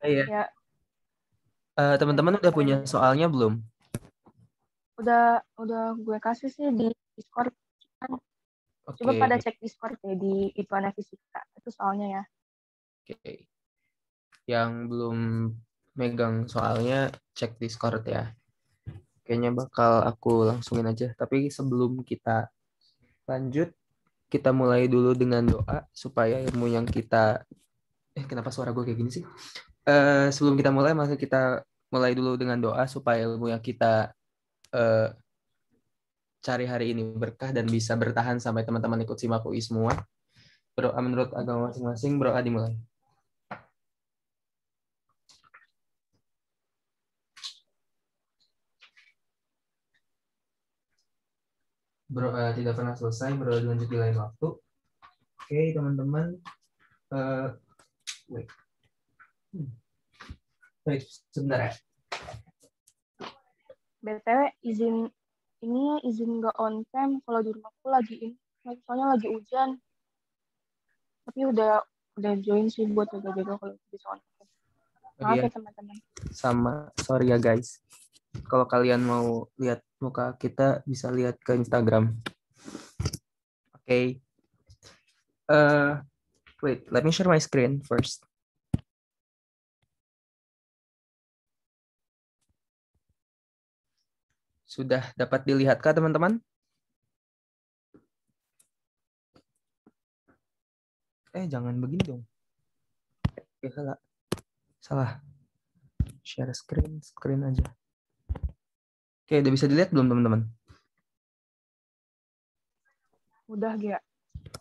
Iya. Ya, Teman-teman udah punya soalnya belum? udah gue kasih sih di Discord. Coba Oke, pada cek Discord ya di Ituana Fisika. Itu soalnya ya. oke. Yang belum megang soalnya cek Discord ya. Kayaknya bakal aku langsungin aja. Tapi sebelum kita lanjut, kita mulai dulu dengan doa supaya ilmu yang kita kenapa suara gue kayak gini sih? Sebelum kita mulai, masa kita mulai dulu dengan doa supaya ilmu yang kita eh, cari hari ini berkah dan bisa bertahan sampai teman-teman ikut simak UI semua. Berdoa menurut agama masing-masing, berdoa dimulai. Berdoa tidak pernah selesai, berdoa dilanjut di lain waktu. Oke, teman-teman. Eh, wait. Wait, sebentar ya. BTW izin nggak on cam kalau di rumahku lagi ini. Soalnya lagi hujan. Tapi udah join sih buat jaga-jaga kalau bisa on cam. Oh Maaf iya, ya teman-teman. sama. Sorry ya guys. Kalau kalian mau lihat muka kita, bisa lihat ke Instagram. Oke. Wait, let me share my screen first. Sudah dapat dilihatkah teman-teman? Jangan begini dong. Salah. Salah. Share screen aja. Oke, udah bisa dilihat belum teman-teman? Udah ya.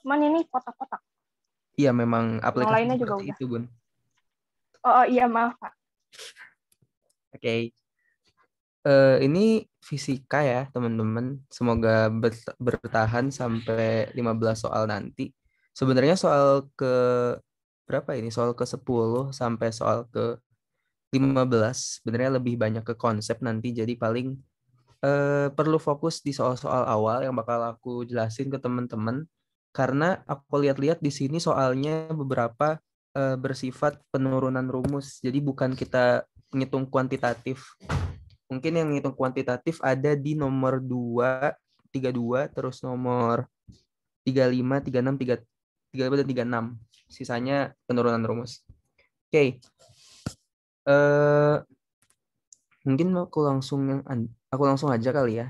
Cuman ini kotak-kotak. Iya, memang Yang aplikasi lainnya juga seperti udah. itu, Bun. Oh iya maaf Pak. Oke. Ini fisika ya, teman-teman. Semoga bertahan sampai 15 soal nanti. Sebenarnya soal ke berapa ini? Soal ke 10 sampai soal ke 15 sebenarnya lebih banyak ke konsep nanti. Jadi paling perlu fokus di soal-soal awal yang bakal aku jelasin ke teman-teman. Karena aku lihat-lihat di sini soalnya beberapa bersifat penurunan rumus. Jadi bukan kita ngitung kuantitatif. Mungkin yang ngitung kuantitatif ada di nomor 2, 32, terus nomor 35, 36, 35 dan 36. Sisanya penurunan rumus. Oke. Mungkin aku langsung aja kali ya.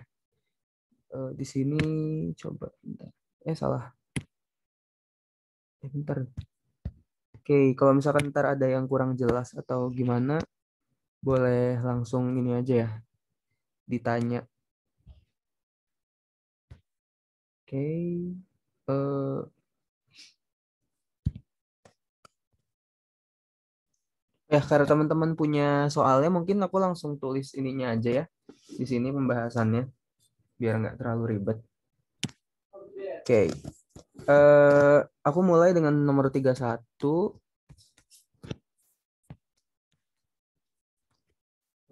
Di sini coba bentar. Salah. Bentar. Oke, kalau misalkan ntar ada yang kurang jelas atau gimana, boleh langsung ini aja ya, ditanya. Oke. eh Karena teman-teman punya soalnya, mungkin aku langsung tulis ininya aja ya. Di sini pembahasannya, biar nggak terlalu ribet. Oke. Aku mulai dengan nomor 31.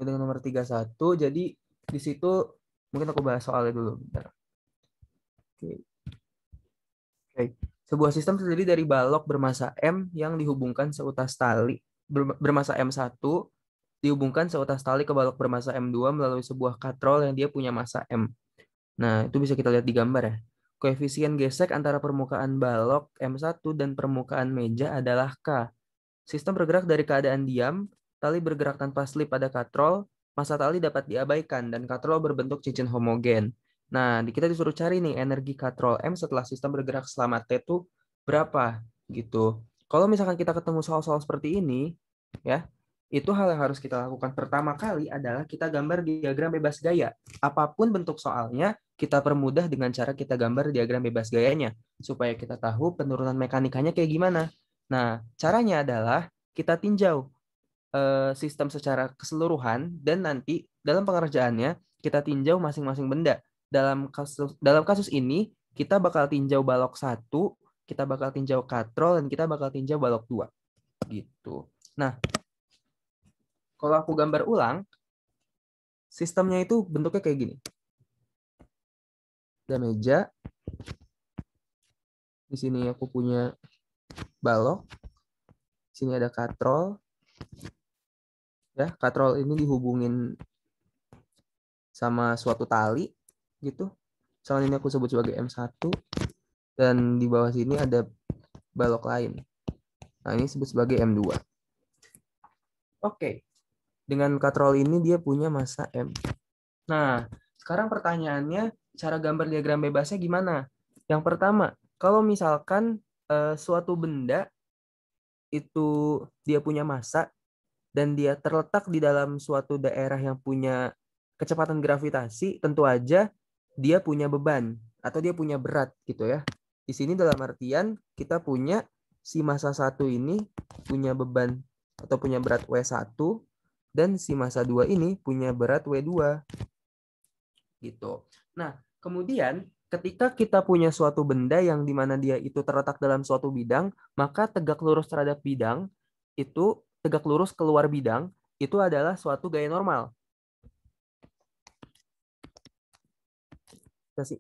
Dengan nomor 31, jadi di situ mungkin aku bahas soalnya dulu. Bentar. Oke. Oke. Sebuah sistem terdiri dari balok bermassa M yang dihubungkan seutas tali bermassa M1 dihubungkan seutas tali ke balok bermassa M2 melalui sebuah katrol yang dia punya massa M. Nah, itu bisa kita lihat di gambar ya. Koefisien gesek antara permukaan balok M1 dan permukaan meja adalah K. Sistem bergerak dari keadaan diam, tali bergerak tanpa slip pada katrol, massa tali dapat diabaikan, dan katrol berbentuk cincin homogen. Nah, kita disuruh cari nih energi katrol M setelah sistem bergerak selama T itu berapa gitu. Kalau misalkan kita ketemu soal-soal seperti ini, ya, itu hal yang harus kita lakukan pertama kali adalah kita gambar diagram bebas gaya. Apapun bentuk soalnya, kita permudah dengan cara kita gambar diagram bebas gayanya, supaya kita tahu penurunan mekanikanya kayak gimana. Nah, caranya adalah kita tinjau sistem secara keseluruhan dan nanti dalam pengerjaannya kita tinjau masing-masing benda. Dalam kasus ini kita bakal tinjau balok 1, kita bakal tinjau katrol dan kita bakal tinjau balok 2 gitu. Nah, kalau aku gambar ulang, sistemnya itu bentuknya kayak gini. Ada meja. Di sini aku punya balok. Di sini ada katrol. Ya, katrol ini dihubungin sama suatu tali gitu. Misalnya ini aku sebut sebagai M1 dan di bawah sini ada balok lain. Nah, ini disebut sebagai M2. Oke. Dengan katrol ini dia punya massa M. Nah, sekarang pertanyaannya cara gambar diagram bebasnya gimana? Yang pertama, kalau misalkan suatu benda itu dia punya massa dan dia terletak di dalam suatu daerah yang punya kecepatan gravitasi, tentu aja dia punya beban atau dia punya berat gitu ya. Di sini dalam artian kita punya si massa 1 ini punya beban atau punya berat W1 dan si massa 2 ini punya berat W2 gitu. Nah, kemudian ketika kita punya suatu benda yang dimana dia itu terletak dalam suatu bidang, maka tegak lurus terhadap bidang itu tegak lurus keluar bidang itu adalah suatu gaya normal.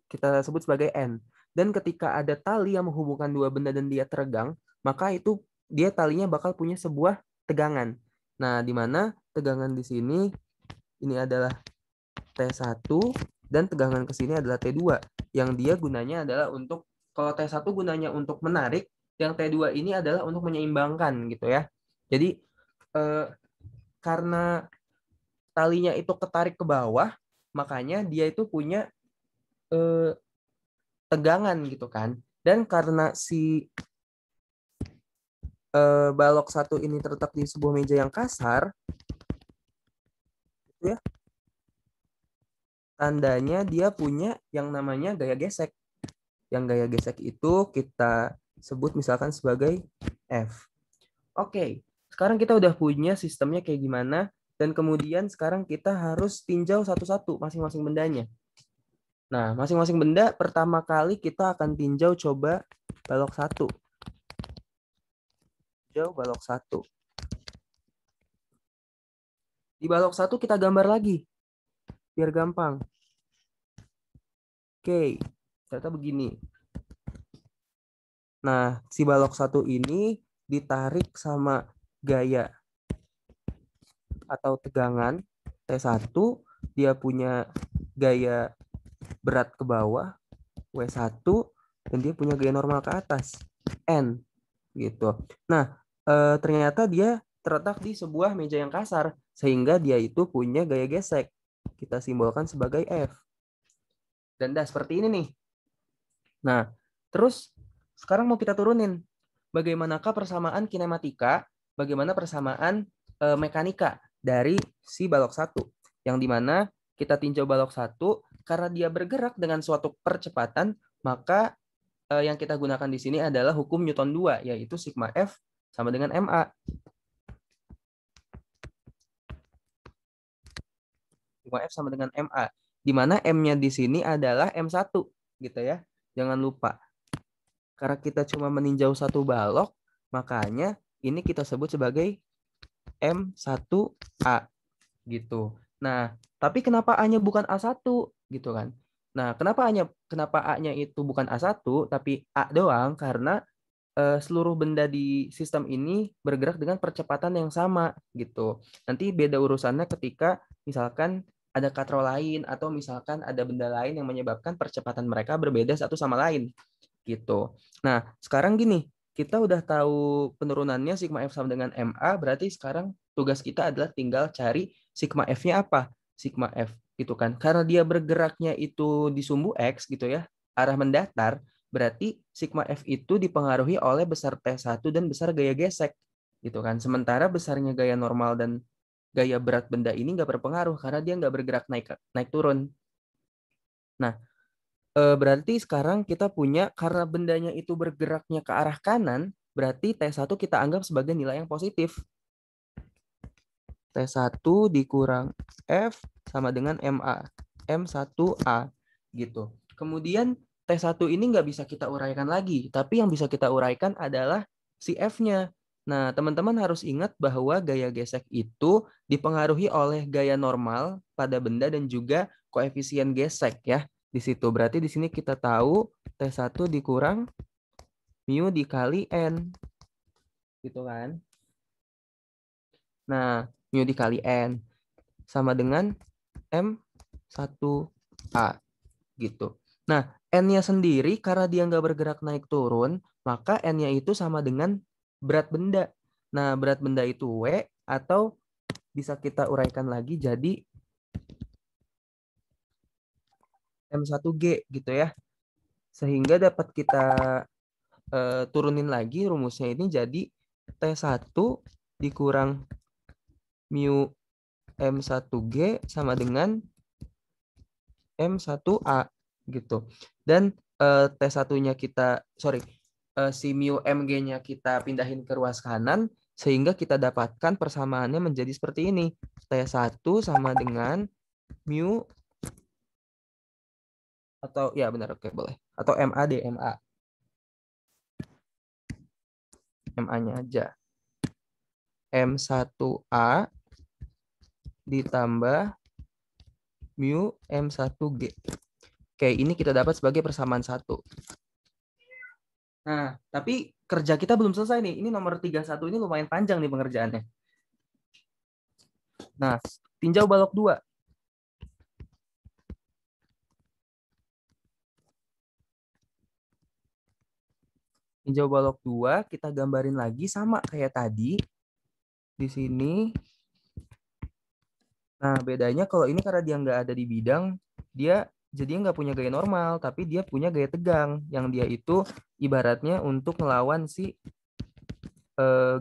Kita sebut sebagai N. Dan ketika ada tali yang menghubungkan dua benda dan dia teregang, maka itu dia talinya bakal punya sebuah tegangan. Nah, di mana tegangan di sini ini adalah T1 dan tegangan ke sini adalah T2 yang dia gunanya adalah untuk kalau T1 gunanya untuk menarik, yang T2 ini adalah untuk menyeimbangkan gitu ya. Jadi karena talinya itu ketarik ke bawah, makanya dia itu punya tegangan gitu kan. Dan karena si balok 1 ini terletak di sebuah meja yang kasar, gitu ya, tandanya dia punya yang namanya gaya gesek. Yang gaya gesek itu kita sebut misalkan sebagai F. Oke, sekarang kita udah punya sistemnya kayak gimana, dan kemudian sekarang kita harus tinjau satu-satu masing-masing bendanya. Nah, masing-masing benda pertama kali kita akan tinjau coba balok 1. Tinjau balok 1. Di balok 1 kita gambar lagi, biar gampang. Oke, ternyata begini. Nah, si balok 1 ini ditarik sama gaya atau tegangan T1, dia punya gaya berat ke bawah W1 dan dia punya gaya normal ke atas N gitu. Nah, ternyata dia terletak di sebuah meja yang kasar sehingga dia itu punya gaya gesek. Kita simbolkan sebagai F. Dan dah seperti ini nih. Nah, terus sekarang mau kita turunin. Bagaimanakah persamaan kinematika, bagaimana persamaan mekanika dari si balok 1. Yang dimana kita tinjau balok 1, karena dia bergerak dengan suatu percepatan, maka yang kita gunakan di sini adalah hukum Newton 2, yaitu sigma F sama dengan MA. Sigma F sama dengan MA. Di mana M-nya di sini adalah M1, gitu ya. Jangan lupa. Karena kita cuma meninjau satu balok, makanya ini kita sebut sebagai M1A gitu. Nah, tapi kenapa A-nya bukan A1 gitu kan? Nah, kenapa A-nya itu bukan A1 tapi A doang? Karena seluruh benda di sistem ini bergerak dengan percepatan yang sama gitu. Nanti beda urusannya ketika misalkan ada katrol lain atau misalkan ada benda lain yang menyebabkan percepatan mereka berbeda satu sama lain gitu. Nah, sekarang gini, kita udah tahu penurunannya sigma F sama dengan MA, berarti sekarang tugas kita adalah tinggal cari sigma F-nya apa? Sigma F gitu kan. Karena dia bergeraknya itu di sumbu X gitu ya, arah mendatar, berarti sigma F itu dipengaruhi oleh besar T1 dan besar gaya gesek gitu kan. Sementara besarnya gaya normal dan gaya berat benda ini nggak berpengaruh karena dia nggak bergerak naik turun. Nah, berarti sekarang kita punya karena bendanya itu bergeraknya ke arah kanan, berarti T1 kita anggap sebagai nilai yang positif. T1 dikurang F sama dengan MA. M1A gitu. Kemudian T1 ini nggak bisa kita uraikan lagi, tapi yang bisa kita uraikan adalah si F-nya. Nah, teman-teman harus ingat bahwa gaya gesek itu dipengaruhi oleh gaya normal pada benda dan juga koefisien gesek ya. Di situ berarti di sini kita tahu T1 dikurang mu dikali N. Gitu kan. Nah, mu dikali N sama dengan M1A gitu. Nah, N-nya sendiri karena dia nggak bergerak naik turun, maka N-nya itu sama dengan berat benda. Nah, berat benda itu W atau bisa kita uraikan lagi jadi M1G gitu ya. Sehingga dapat kita turunin lagi rumusnya ini jadi T1 dikurang mu M1G sama dengan M1A gitu. Dan T1-nya kita, si mu MG-nya kita pindahin ke ruas kanan, sehingga kita dapatkan persamaannya menjadi seperti ini. T1 sama dengan mu, atau ya benar, oke boleh. Atau MA deh, MA. MA-nya aja. M1A ditambah mu M1G. Oke, ini kita dapat sebagai persamaan 1. Nah, tapi kerja kita belum selesai nih. Ini nomor 31 ini lumayan panjang nih pengerjaannya. Nah, tinjau balok 2. Tinjau balok 2, kita gambarin lagi sama kayak tadi. Di sini. Nah, bedanya kalau ini karena dia nggak ada di bidang, dia jadi nggak punya gaya normal, tapi dia punya gaya tegang. Yang dia itu ibaratnya untuk melawan si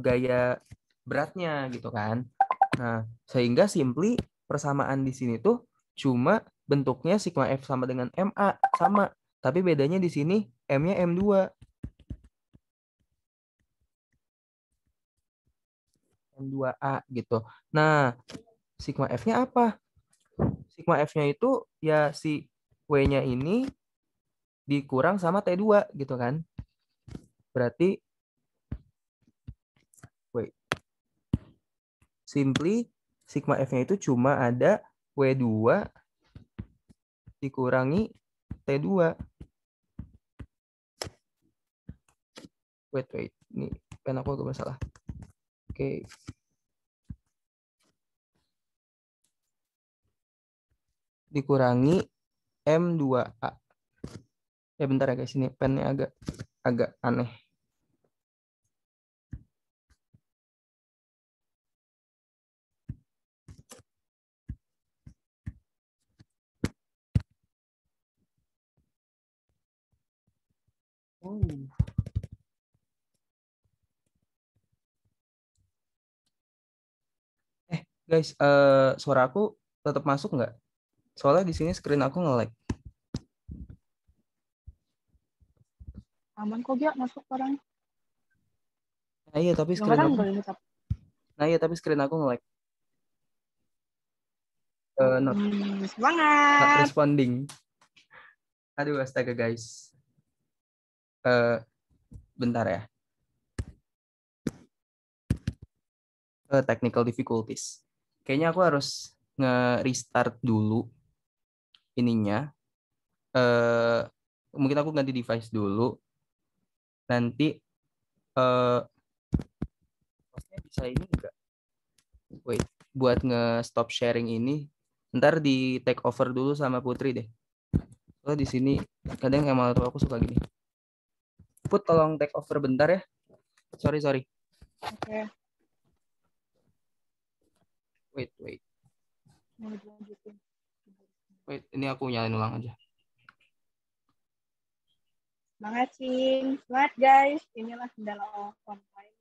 gaya beratnya gitu kan. Nah, sehingga simply persamaan di sini tuh cuma bentuknya sigma F sama dengan MA, sama. Tapi bedanya di sini M-nya M2. M2A gitu. Nah, sigma F-nya apa? Sigma F-nya itu ya si W-nya ini dikurang sama T2 gitu kan. Berarti wait, simply sigma F-nya itu cuma ada W2 dikurangi T2. Wait. Ini pen aku agak masalah. Oke. Dikurangi M2A. Ya bentar ya guys, ini pennya agak aneh. Oh. Guys, suara aku tetap masuk nggak? Soalnya di sini screen aku nge-lag. Aman kok dia masuk orang. Nah iya, tapi screen Kedengeran aku. nggak ini tapi? Nah iya, tapi screen aku nge-lag. Not Semangat. responding. Aduh, astaga guys. Bentar ya. Technical difficulties. Kayaknya aku harus nge-restart dulu ininya. Mungkin aku ganti device dulu. Nanti bisa ini enggak? Wait, buat nge-stop sharing ini, ntar di take over dulu sama Putri deh. Soalnya di sini kadang emang aku suka gini. Put, tolong take over bentar ya. Sorry. Oke. Wait. Mau dilanjutin. Wait, ini aku nyalain ulang aja. Semangat Cing. Semangat guys. Inilah kendala online.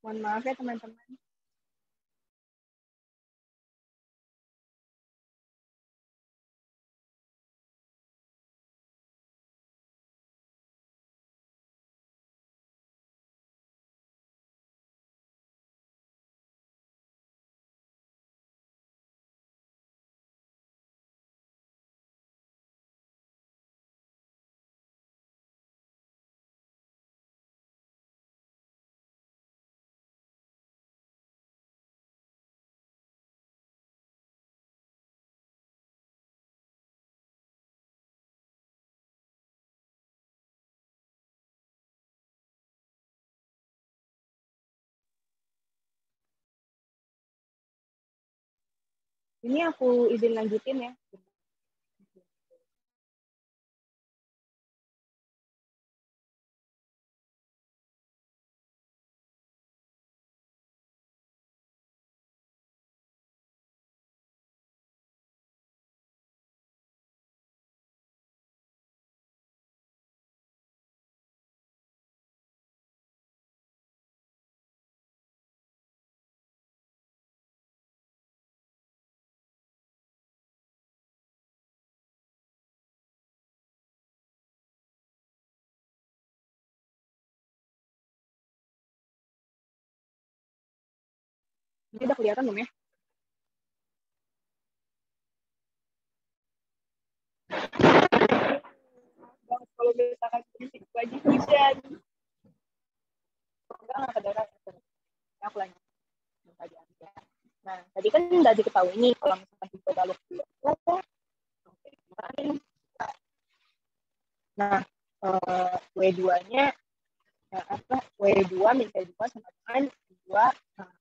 Mohon maaf ya teman-teman. Ini aku izin lanjutin ya. Ini udah kelihatan belum ya? Kalau misalkan berisik lagi hujan. Enggak nggak kedengeran. Aku lanjut aja. Nah, tadi kan udah diketahui nih kalau misalkan tipe balok itu nah, W2-nya W2 min P2 sama dengan 2.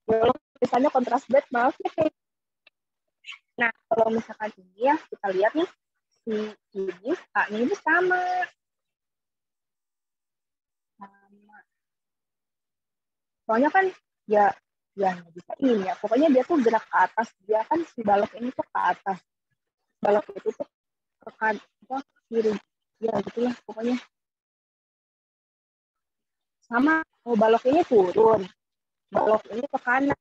Kalau misalnya kontras bed, maaf ya. Nah, kalau misalkan ini ya, kita lihat nih, si ini, A-nya itu sama. Soalnya kan, ya nggak bisa ini ya. Pokoknya dia tuh gerak ke atas. Dia kan si balok ini tuh ke atas. Balok itu tuh ke kiri. Ya gitu ya, pokoknya. Sama, balok ini turun. Balok ini ke kanan.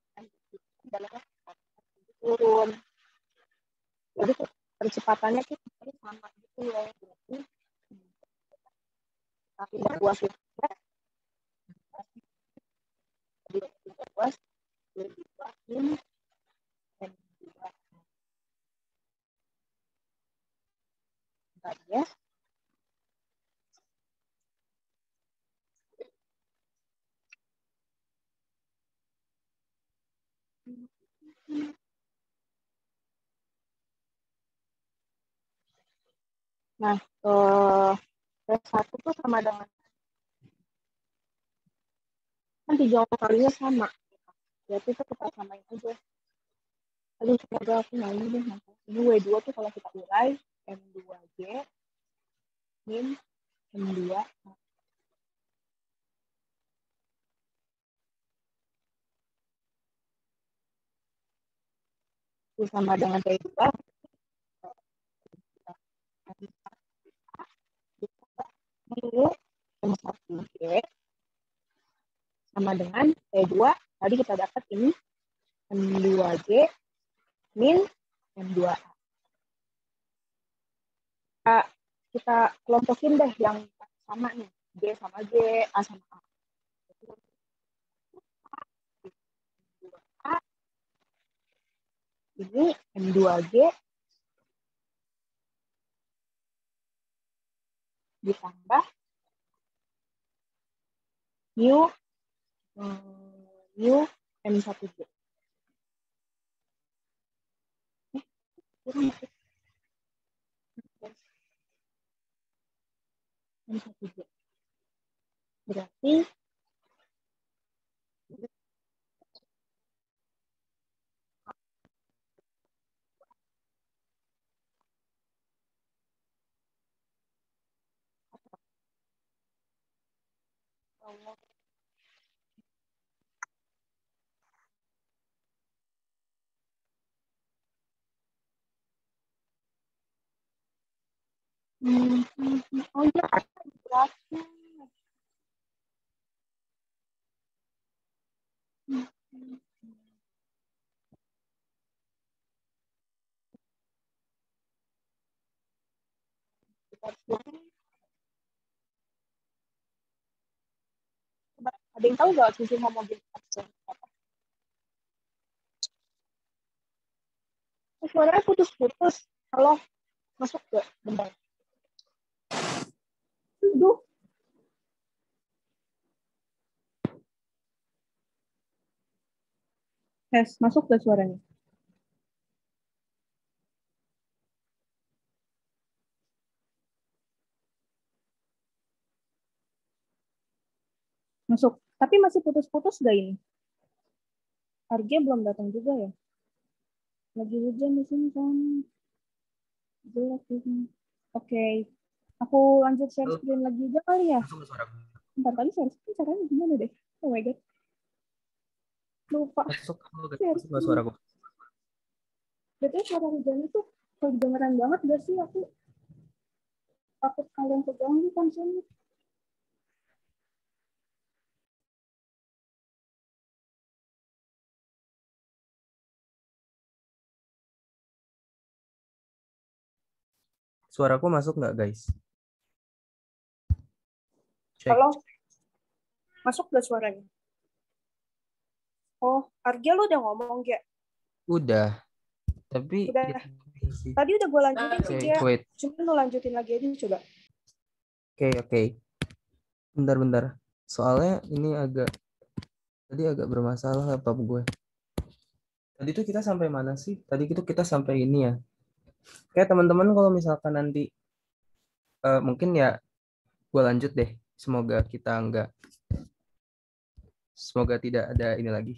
Baloknya turun. Jadi percepatannya tuh sama gitu ya. Berarti tapi dua sudah puas lebih ini dan juga ya. Nah, P1 tuh sama dengan kan 3 kalinya sama. Berarti itu kita samain aja. Aduh, semoga aku mau deh. Ini W2 tuh kalau kita urai M2G min M2 itu sama dengan P2 M1G sama dengan P2. Tadi kita dapat ini M2G min M2A. Kita kelompokin deh yang sama nih. G sama G, A sama A. Ini M2G ditambah new M1G. M1G. Berarti oh iya, berarti ada yang tahu nggak fungsi homogeneitas? Suaranya putus-putus. Halo, masuk ke bentar. Duh. Tes, masuk ke suaranya? Masuk. Tapi masih putus-putus gak ini? RG belum datang juga ya? Lagi hujan di sini kan. Jelek di sini. Oke. Aku lanjut share Halo, screen lagi aja kali ya. masuk ke suara gue. Bentar tadi share screen caranya gimana deh? Oh my god. Lupa Masuk, halo, guys. share Masuk ke suara screen. gue. Betul suara hujan itu kedengeran banget gak sih? Aku takut kalian keganggu kan sini. Suaraku masuk nggak, guys? Cek. Halo, masuk gak suaranya? Oh, Argia lu udah ngomong ya? Udah, tapi Udah. ya, sih. Tadi udah gue lanjutin sih, Oke, Gia. wait. Cuman lu lanjutin lagi aja coba. Oke. Bentar. Soalnya ini tadi agak bermasalah laptop gue. Tadi tuh kita sampai mana sih? Tadi itu kita sampai ini ya. Kayak teman-teman kalau misalkan nanti mungkin ya gue lanjut deh. Semoga tidak ada ini lagi.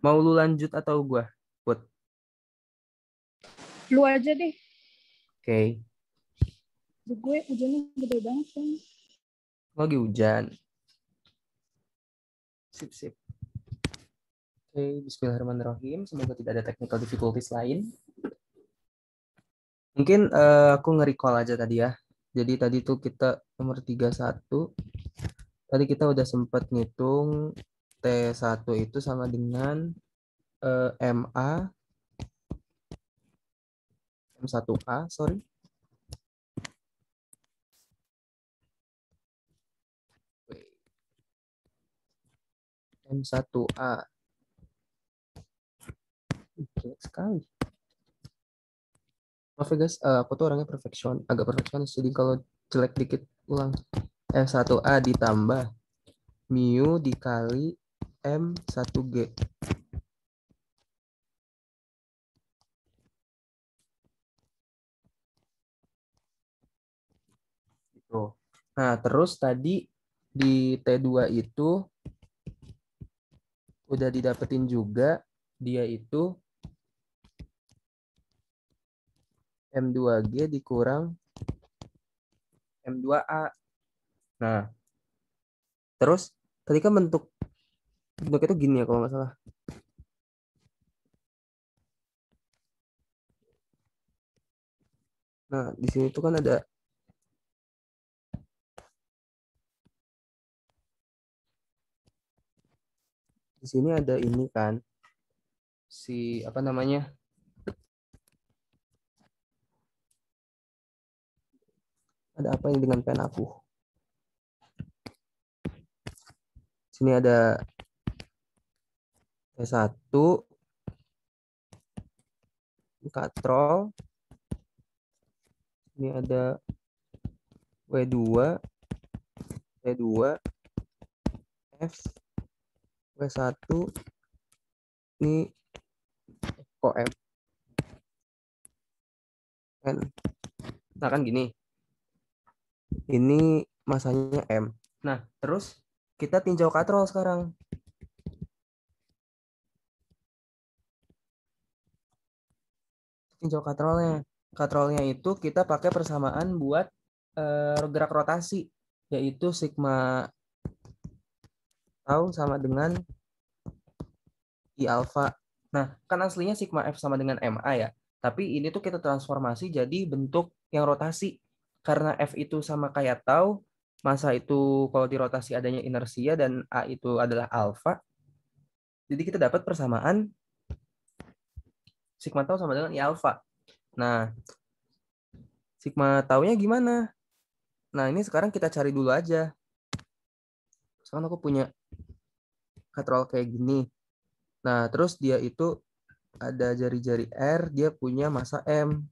Mau lu lanjut atau gue? Put. Lu aja deh. Oke. Di gue hujannya gede banget kan. Lagi hujan. Sip. Oke, bismillahirrahmanirrahim. Semoga tidak ada technical difficulties lain. Mungkin aku nge-recall aja tadi ya. Jadi tadi tuh kita nomor 31. Tadi kita udah sempat ngitung T1 itu sama dengan MA, M1A, sorry. M1A. Jelek sekali. Maaf ya guys, aku tuh orangnya agak perfeksionis. Jadi kalau jelek dikit ulang. M1A ditambah mu dikali M1G. Gitu. Nah, terus tadi di T2 itu udah didapetin juga dia itu M2G dikurang M2A. Nah, terus tadi kan bentuknya itu gini ya kalau nggak salah. Nah, di sini tuh kan ada di sini ada ini kan si apa namanya? Ada apa ini dengan pen aku? Sini ada T1 katrol. Ini ada W2, T2, F, W1, ini OM, N. Nah kan gini, ini masanya M. Nah terus kita tinjau katrol sekarang. Tinjau katrolnya. Katrolnya itu kita pakai persamaan buat gerak rotasi, yaitu sigma tau sama dengan I alfa. Nah, kan aslinya sigma F sama dengan MA ya. Tapi ini tuh kita transformasi jadi bentuk yang rotasi. Karena F itu sama kayak tau, masa itu kalau dirotasi adanya inersia dan A itu adalah alfa. Jadi kita dapat persamaan sigma tau sama dengan I alfa. Nah, sigma taunya gimana? Nah, ini sekarang kita cari dulu aja. Sekarang aku punya katrol kayak gini. Nah, terus dia itu ada jari-jari R, dia punya masa M.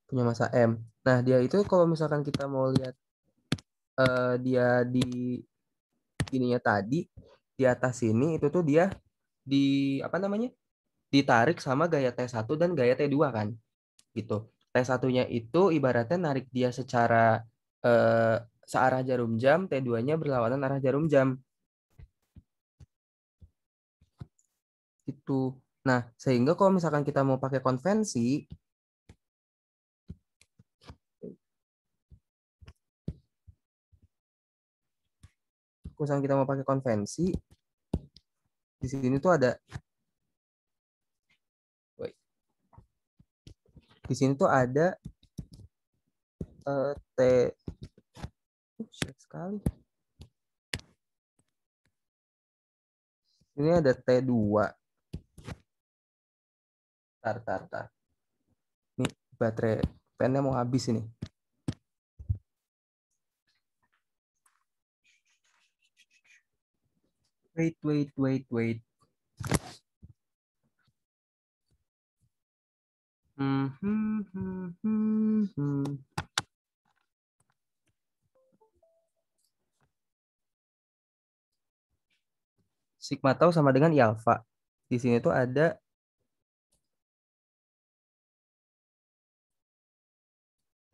Punya masa M. Nah, dia itu kalau misalkan kita mau lihat dia di ininya tadi, di atas sini, itu tuh dia di, apa namanya, ditarik sama gaya T1 dan gaya T2 kan. Gitu. T1-nya itu ibaratnya narik dia secara searah jarum jam, T2-nya berlawanan arah jarum jam. Itu. Nah, sehingga kalau misalkan kita mau pakai konvensi, misalkan kita mau pakai konvensi, di sini tuh ada, di sini tuh ada T, sekali. Ini ada T2. Tar. Nih, baterai pennya mau habis ini. Wait. Sigma tau sama dengan I alpha. Di sini tuh ada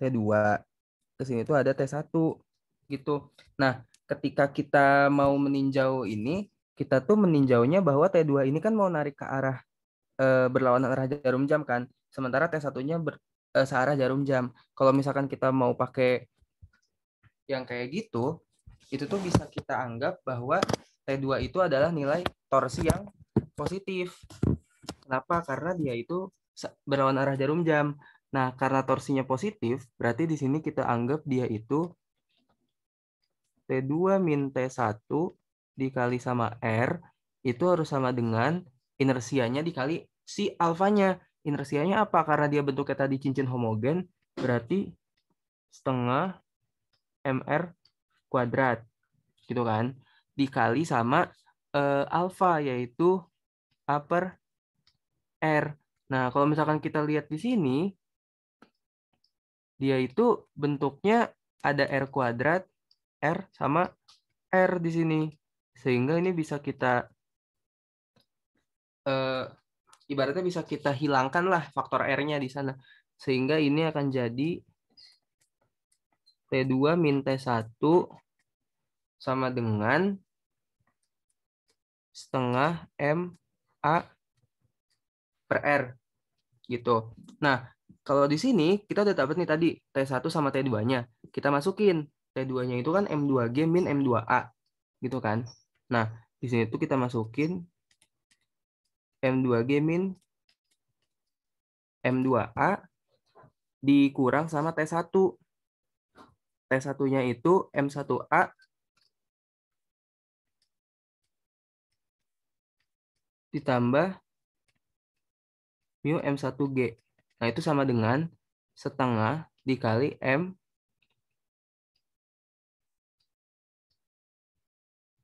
T2. Ke sini tuh ada T1 gitu. Nah, ketika kita mau meninjau ini, kita tuh meninjaunya bahwa T2 ini kan mau narik ke arah berlawanan arah jarum jam kan. Sementara T1-nya searah jarum jam. Kalau misalkan kita mau pakai yang kayak gitu, itu tuh bisa kita anggap bahwa T2 itu adalah nilai torsi yang positif. Kenapa? Karena dia itu berlawanan arah jarum jam. Nah, karena torsinya positif, berarti di sini kita anggap dia itu T2 min T1 dikali sama R, itu harus sama dengan inersianya dikali si alfanya. Inersianya apa? Karena dia bentuknya tadi cincin homogen, berarti setengah MR kuadrat. Gitu kan? Dikali sama alfa, yaitu A per R. Nah, kalau misalkan kita lihat di sini, dia itu bentuknya ada R kuadrat, R sama R di sini. Sehingga ini bisa kita, ibaratnya bisa kita hilangkan lah faktor R-nya di sana. Sehingga ini akan jadi T2 min T1 sama dengan setengah MA per R. Gitu. Nah, kalau di sini kita udah dapat nih tadi T1 sama T2-nya. Kita masukin. T2-nya itu kan M2G min M2A. Gitu kan. Nah, di sini tuh kita masukin M2G min M2A dikurang sama T1. T1-nya itu M1A ditambah mu M1G. Nah, itu sama dengan setengah dikali M.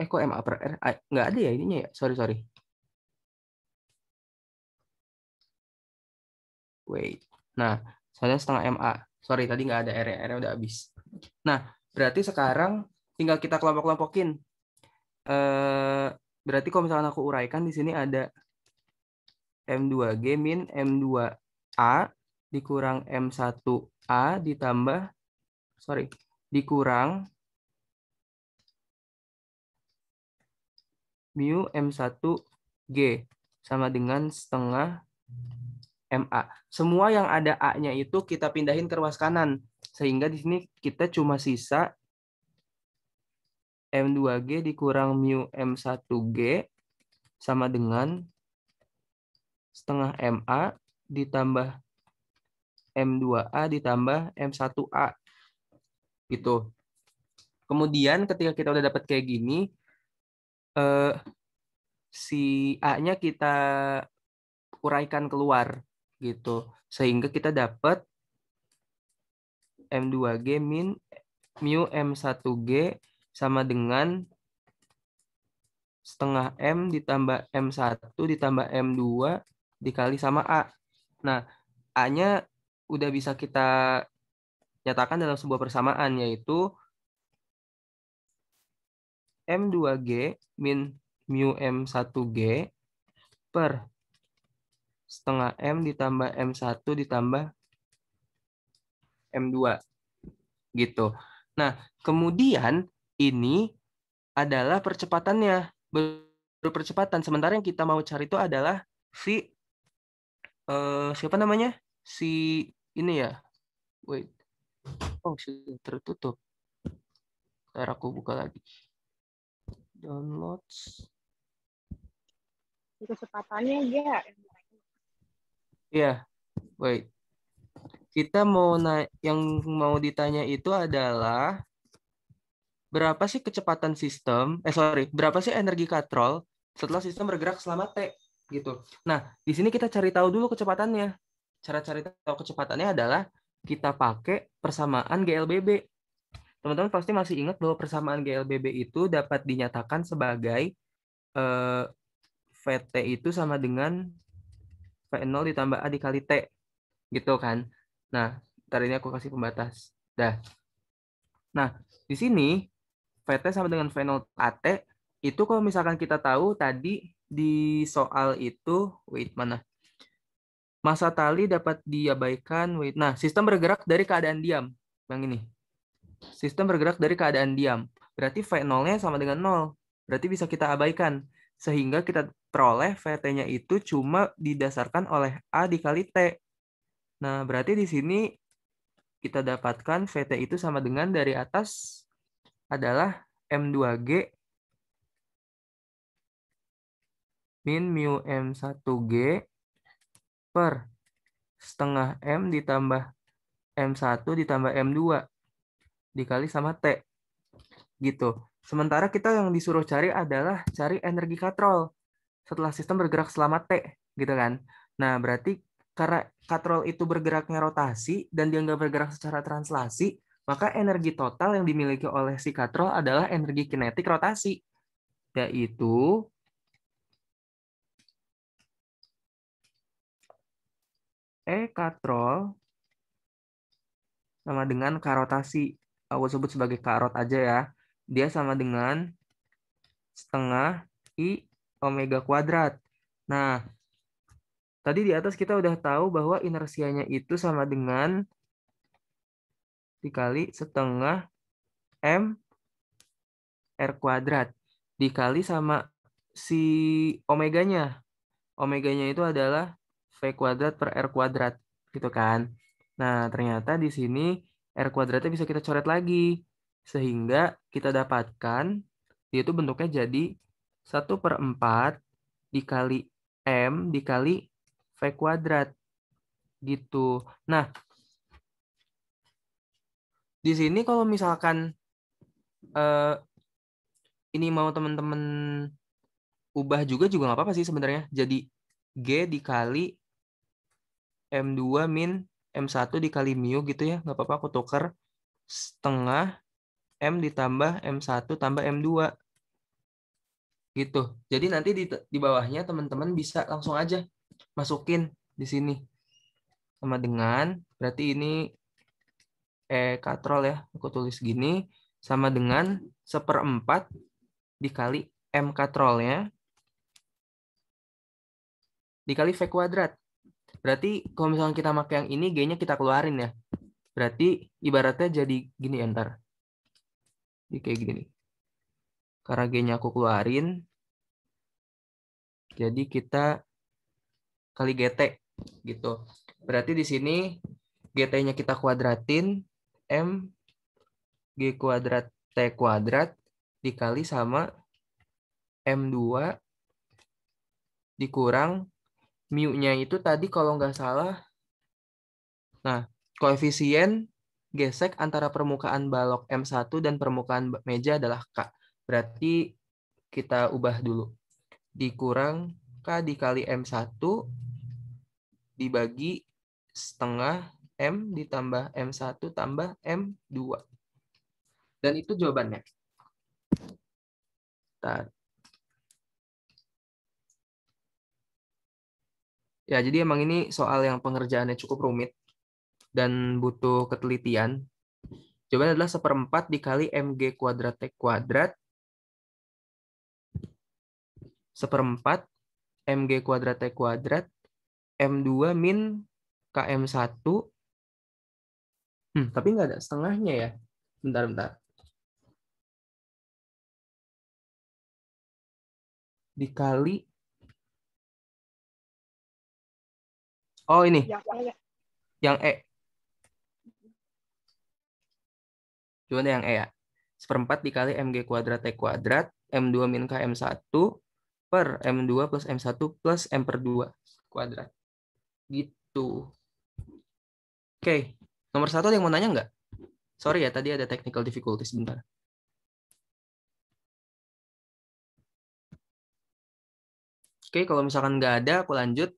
Kok MA per R? Nggak ada ya ininya ya? Sorry. Wait. Nah, soalnya setengah MA. Sorry, tadi nggak ada R. R udah habis. Nah, berarti sekarang tinggal kita kelompok-kelompokin. Berarti kalau misalkan aku uraikan di sini ada M2G min M2A dikurang M1A dikurang mu M1G sama dengan setengah MA. Semua yang ada A-nya itu kita pindahin ke ruas kanan. Sehingga di sini kita cuma sisa M2G dikurang mu M1G sama dengan setengah MA ditambah M2A ditambah M1A. Gitu. Kemudian ketika kita udah dapat kayak gini, si A-nya kita uraikan keluar gitu. Sehingga kita dapat M2G min mu M1G sama dengan setengah M ditambah M1 ditambah M2 dikali sama A. Nah, A-nya udah bisa kita nyatakan dalam sebuah persamaan, yaitu M2G min mu M1G per setengah M ditambah M1 ditambah M2. Gitu. Nah, kemudian ini adalah percepatannya. Berpercepatan. Sementara yang kita mau cari itu adalah si siapa namanya? Si ini ya. Wait. Oh, sudah tertutup. Ntar aku buka lagi. Downloads. Kecepatannya ya. Iya, wait. Kita yang mau ditanya itu adalah berapa sih kecepatan sistem? Berapa sih energi katrol setelah sistem bergerak selama T gitu. Nah, di sini kita cari tahu dulu kecepatannya. Cara cari tahu kecepatannya adalah kita pakai persamaan GLBB. Teman-teman pasti masih ingat bahwa persamaan GLBB itu dapat dinyatakan sebagai VT itu sama dengan V0 ditambah A dikali T. Gitu kan. Nah, ntar ini aku kasih pembatas. Dah. Nah, di sini VT sama dengan V0 AT itu kalau misalkan kita tahu tadi di soal itu, wait mana? Massa tali dapat diabaikan, wait. Nah, sistem bergerak dari keadaan diam. Yang ini. Sistem bergerak dari keadaan diam. Berarti V0-nya sama dengan 0. Berarti bisa kita abaikan. Sehingga kita peroleh VT-nya itu cuma didasarkan oleh A dikali T. Nah, berarti di sini kita dapatkan VT itu sama dengan dari atas adalah M2G min mu M1G per setengah M ditambah M1 ditambah M2 dikali sama T. Gitu. Sementara kita yang disuruh cari adalah cari energi katrol setelah sistem bergerak selama T. Gitu kan. Nah, berarti karena katrol itu bergeraknya rotasi dan dia nggak bergerak secara translasi, maka energi total yang dimiliki oleh si katrol adalah energi kinetik rotasi, yaitu E katrol sama dengan K rotasi. Aku sebut sebagai K rot aja ya. Dia sama dengan setengah I omega kuadrat. Nah, tadi di atas kita udah tahu bahwa inersianya itu sama dengan dikali setengah M R kuadrat. Dikali sama si omeganya. Omeganya itu adalah V kuadrat per R kuadrat. Gitu kan. Nah, ternyata di sini R kuadratnya bisa kita coret lagi. Sehingga kita dapatkan, dia itu bentuknya jadi 1/4 dikali M dikali V kuadrat. Gitu. Nah, di sini kalau misalkan ini mau teman-teman ubah juga nggak apa-apa sih sebenarnya. Jadi G dikali M2 min M1 dikali mu gitu ya. Nggak apa-apa aku tuker setengah M ditambah M1 tambah M2 gitu. Jadi nanti di bawahnya teman-teman bisa langsung aja masukin di sini. Sama dengan, berarti ini katrol ya. Aku tulis gini. Sama dengan 1/4 dikali M katrolnya dikali V kuadrat. Berarti kalau misalnya kita pakai yang ini, G-nya kita keluarin ya. Berarti ibaratnya jadi gini ya ntar. Jadi kayak gini. Karena G-nya aku keluarin, jadi kita kali GT gitu. Berarti di sini GT-nya kita kuadratin, M G kuadrat T kuadrat dikali sama M2 dikurang mu-nya itu tadi kalau nggak salah. Nah, koefisien gesek antara permukaan balok M1 dan permukaan meja adalah K. Berarti kita ubah dulu. Dikurang K dikali M1 dibagi setengah M ditambah M1 tambah M2. Dan itu jawabannya. Bentar. Ya, jadi emang ini soal yang pengerjaannya cukup rumit dan butuh ketelitian. Jawabannya adalah 1/4 dikali MG kuadrat T kuadrat 1/4 MG kuadrat T kuadrat M2 min KM1. Tapi nggak ada setengahnya ya. Bentar. Dikali. Oh, ini. Yang E. Yang E. Coba deh yang E ya. 1/4 dikali MG kuadrat T kuadrat, M2 min K M1 per M2 plus M1 plus M per 2 kuadrat. Gitu. Oke. Nomor 1 ada yang mau nanya nggak? Sorry ya, tadi ada technical difficulties sebentar. Oke, kalau misalkan nggak ada, aku lanjut.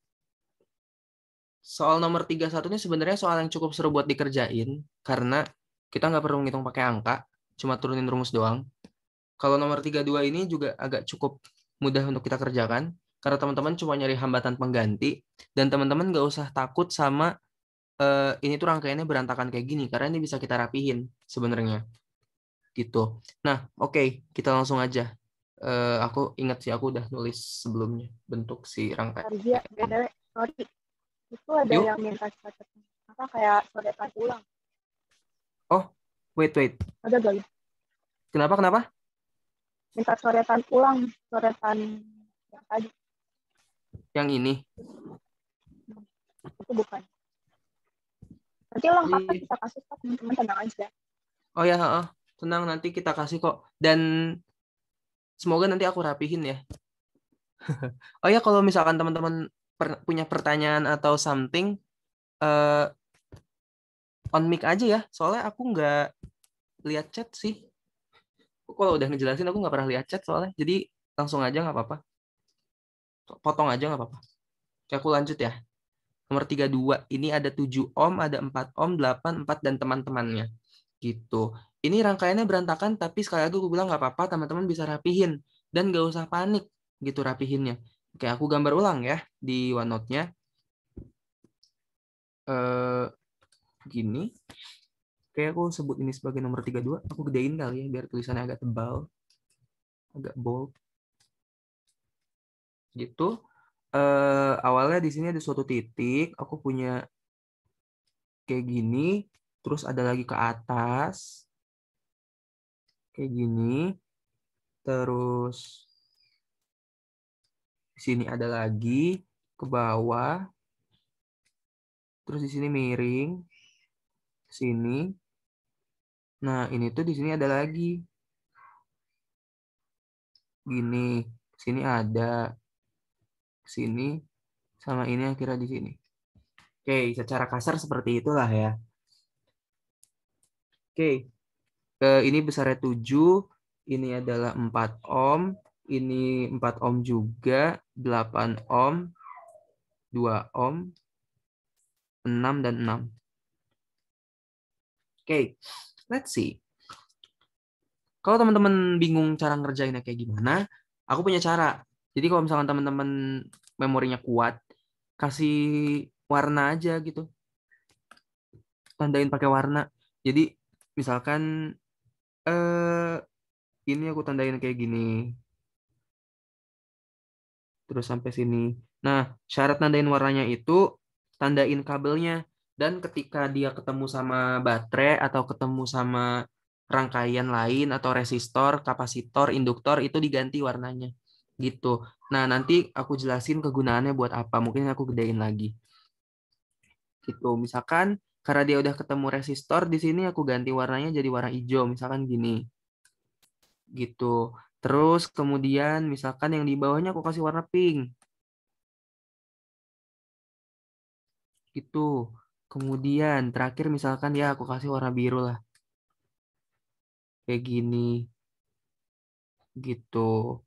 Soal nomor 31 ini sebenarnya soal yang cukup seru buat dikerjain, karena kita nggak perlu ngitung pakai angka, cuma turunin rumus doang. Kalau nomor 32 ini juga agak cukup mudah untuk kita kerjakan, karena teman-teman cuma nyari hambatan pengganti, dan teman-teman nggak usah takut sama ini tuh rangkaiannya berantakan kayak gini, karena ini bisa kita rapihin sebenarnya. Gitu. Nah, oke, kita langsung aja. Aku ingat sih, aku udah nulis sebelumnya bentuk si rangkaian. Dia beda. Sorry. Itu ada Yuk. yang minta catat apa kayak coretan ulang. Oh, wait. Ada gak ya? Kenapa? Minta coretan ulang, coretan yang tadi. Yang ini. Itu bukan. Nanti lengkapnya Iya. kita kasih ke teman-teman, tenang aja. Oh ya, tenang, nanti kita kasih kok. Dan semoga nanti aku rapihin ya. Oh ya, kalau misalkan teman-teman punya pertanyaan atau something, eh, on mic aja ya. Soalnya aku nggak lihat chat sih. Kalau udah ngejelasin aku nggak pernah lihat chat soalnya. Jadi langsung aja nggak apa-apa. Potong aja nggak apa-apa. Oke, aku lanjut ya. Nomor 32. Ini ada 7 ohm, ada 4 ohm, 8, 4, dan teman-temannya. Gitu. Ini rangkaiannya berantakan, tapi sekali lagi aku bilang nggak apa-apa, teman-teman bisa rapihin. Dan nggak usah panik gitu rapihinnya. Oke, aku gambar ulang ya di OneNote-nya. Gini. Oke, aku sebut ini sebagai nomor 32. Aku gedein kali ya, biar tulisannya agak tebal. Agak bold. Gitu. Awalnya di sini ada suatu titik. Aku punya kayak gini. Terus ada lagi ke atas. Kayak gini. Terus di sini ada lagi ke bawah. Terus di sini miring ke sini. Nah, ini tuh di sini ada lagi. Gini. Ke sini ada. Ke sini sama ini akhirnya di sini. Oke, secara kasar seperti itulah ya. Oke. Ini besarnya 7, ini adalah 4 ohm, ini 4 ohm juga, 8 ohm, 2 ohm, 6 dan 6. Oke, let's see. Kalau teman-teman bingung cara ngerjainnya kayak gimana, aku punya cara. Jadi kalau misalkan teman-teman memorinya kuat, kasih warna aja gitu. Tandain pakai warna. Jadi misalkan ini aku tandain kayak gini. Terus sampai sini. Nah, syarat nandain warnanya itu tandain kabelnya. Dan ketika dia ketemu sama baterai atau ketemu sama rangkaian lain atau resistor, kapasitor, induktor itu diganti warnanya. Gitu. Nah, nanti aku jelasin kegunaannya buat apa. Mungkin aku gedein lagi. Gitu. Misalkan karena dia udah ketemu resistor, di sini aku ganti warnanya jadi warna hijau. Misalkan gini. Gitu. Terus kemudian misalkan yang di bawahnya aku kasih warna pink. Gitu. Kemudian terakhir misalkan ya aku kasih warna biru lah. Kayak gini. Gitu.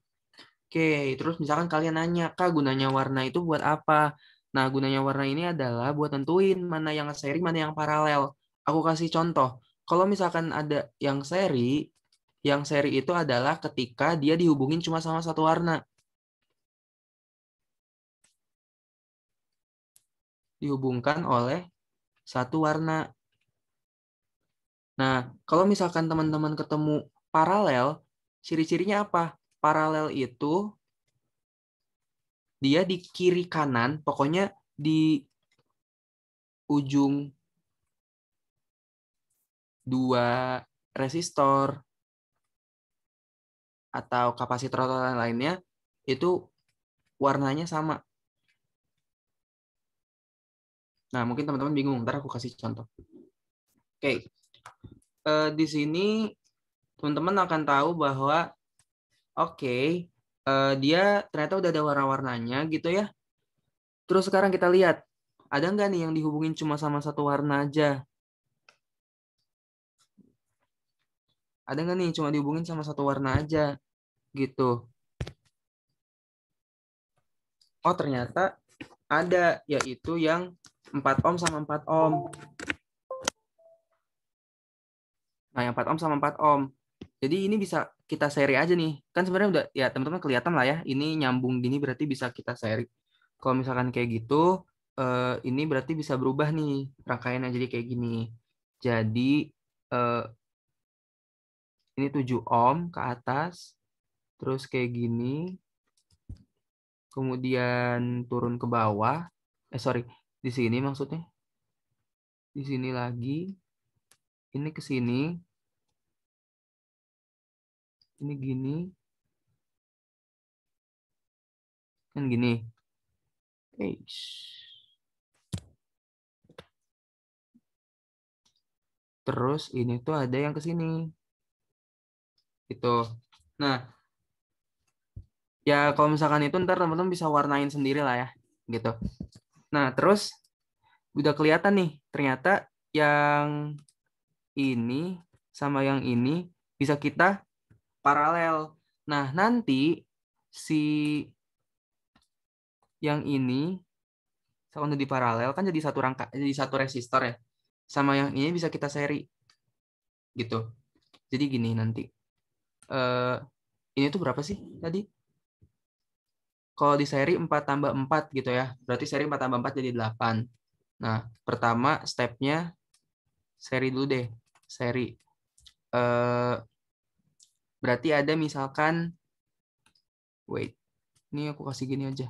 Oke, terus misalkan kalian nanya, Kak gunanya warna itu buat apa? Nah, gunanya warna ini adalah buat tentuin mana yang seri, mana yang paralel. Aku kasih contoh. Kalau misalkan ada yang seri itu adalah ketika dia dihubungin cuma sama satu warna. Dihubungkan oleh satu warna. Nah, kalau misalkan teman-teman ketemu paralel, ciri-cirinya apa? Paralel itu dia di kiri kanan, pokoknya di ujung dua resistor atau kapasitor atau lain-lainnya itu warnanya sama. Nah, mungkin teman-teman bingung, ntar aku kasih contoh. Oke, di sini teman-teman akan tahu bahwa dia ternyata udah ada warna-warnanya gitu ya. Terus sekarang kita lihat, ada nggak nih yang dihubungin cuma sama satu warna aja? Ada nggak nih cuma dihubungin sama satu warna aja gitu? Oh, ternyata ada, yaitu yang 4 ohm sama 4 ohm. Nah, yang 4 ohm sama 4 ohm. Jadi ini bisa kita seri aja nih. Kan sebenarnya udah ya teman-teman kelihatan lah ya. Ini nyambung gini berarti bisa kita seri. Kalau misalkan kayak gitu, ini berarti bisa berubah nih rangkaiannya jadi kayak gini. Jadi ini 7 ohm ke atas, terus kayak gini, kemudian turun ke bawah. Sorry, di sini maksudnya. Di sini lagi, ini ke sini, ini gini, kan gini. Terus ini tuh ada yang ke sini. Gitu. Nah, ya kalau misalkan itu ntar teman-teman bisa warnain sendiri lah ya. Gitu. Nah, terus udah kelihatan nih, ternyata yang ini sama yang ini bisa kita paralel. Nah, nanti si yang ini kalau udah di paralel kan jadi satu rangka, jadi satu resistor ya. Sama yang ini bisa kita seri. Gitu. Jadi gini nanti. Ini tuh berapa sih tadi? Kalau di seri 4 tambah 4 gitu ya. Berarti seri 4 tambah 4 jadi 8. Nah, pertama stepnya seri dulu deh. Seri. Berarti ada misalkan, wait, ini aku kasih gini aja.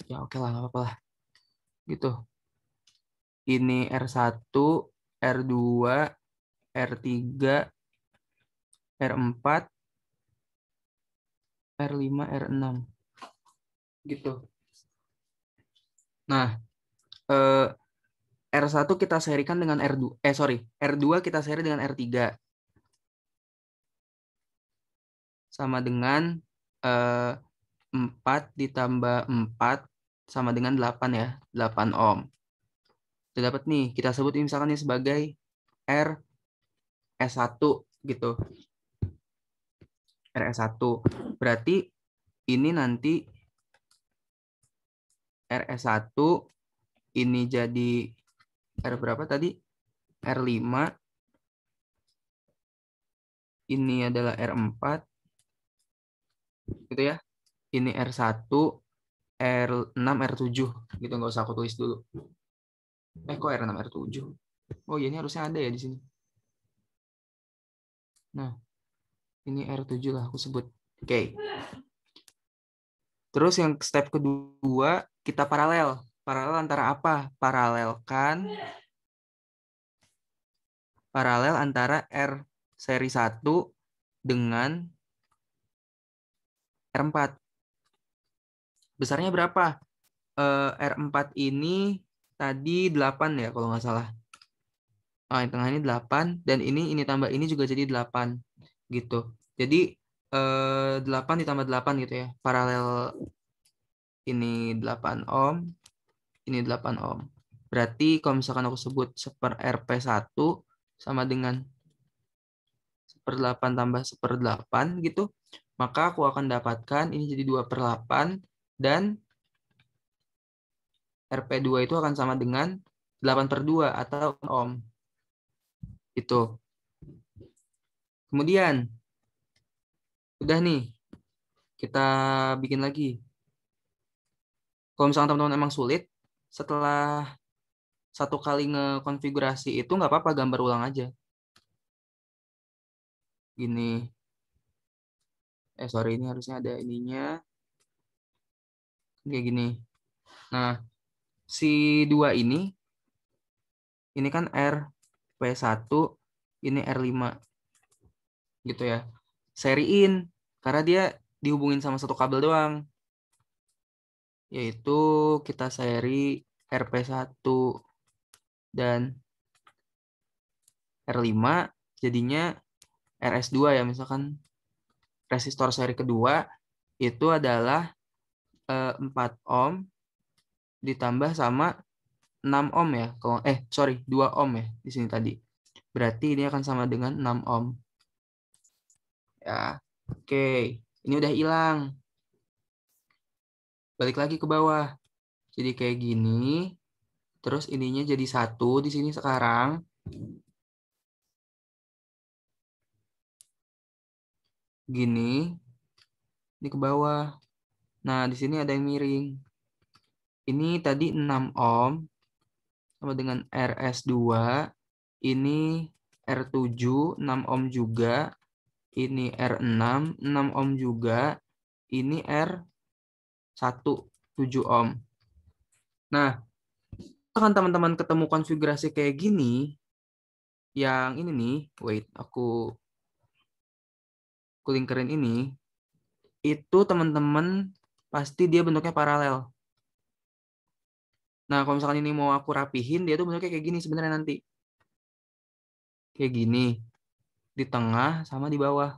Ya oke lah, nggak apa-apa lah. Gitu. Ini R1, R2, R3, R4, R5, R6. Gitu. Nah, R1 kita serikan dengan R2. R2 kita seri dengan R3. Sama dengan 4 ditambah 4 sama dengan 8 ya. 8 ohm. Kita dapat nih, kita sebut ini misalkan ini sebagai RS1 gitu. RS1. Berarti ini nanti RS1 ini jadi R berapa tadi? R5. Ini adalah R4. Gitu ya. Ini R1, R6, R7 gitu, nggak usah aku tulis dulu. Kok R6, R7? Oh iya, ini harusnya ada ya di sini. Nah, ini R7 lah aku sebut. Oke. Terus yang step kedua, kita paralel. Paralel antara apa? Paralel antara R seri 1 dengan R4. Besarnya berapa? R4 ini tadi 8 ya kalau nggak salah. Nah, yang tengah ini 8 dan ini tambah ini juga jadi 8 gitu. Jadi 8 ditambah 8 gitu ya. Paralel ini 8 ohm, ini 8 ohm. Berarti kalau misalkan aku sebut seper RP1 sama dengan 1/8 tambah 1/8 gitu, maka aku akan dapatkan ini jadi 2/8 dan RP2 itu akan sama dengan 8/2 atau ohm. Itu. Kemudian, udah nih, kita bikin lagi. Kalau misalkan teman-teman emang sulit, setelah satu kali ngekonfigurasi itu nggak apa-apa, gambar ulang aja. Gini. Sorry, ini harusnya ada ininya. Kayak gini. Nah, si 2 ini kan RP1, ini R5 gitu ya. Seriin karena dia dihubungin sama satu kabel doang. Yaitu kita seri RP1 dan R5 jadinya RS2 ya, misalkan resistor seri kedua itu adalah 4 ohm ditambah sama 6 ohm ya. Kalau 2 ohm ya di sini tadi. Berarti ini akan sama dengan 6 ohm. Ya. Oke, ini udah hilang. Balik lagi ke bawah. Jadi kayak gini. Terus ininya jadi 1 di sini sekarang. Gini. Ini ke bawah. Nah, di sini ada yang miring. Ini tadi 6 ohm sama dengan RS2. Ini R7, 6 ohm juga. Ini R6, 6 ohm juga. Ini R1, 7 ohm. Nah, kan teman-teman ketemu konfigurasi kayak gini, yang ini nih, wait, aku linkerin ini, itu teman-teman pasti dia bentuknya paralel. Nah, kalau misalkan ini mau aku rapihin, dia tuh bentuknya kayak gini sebenarnya nanti. Kayak gini. Di tengah sama di bawah.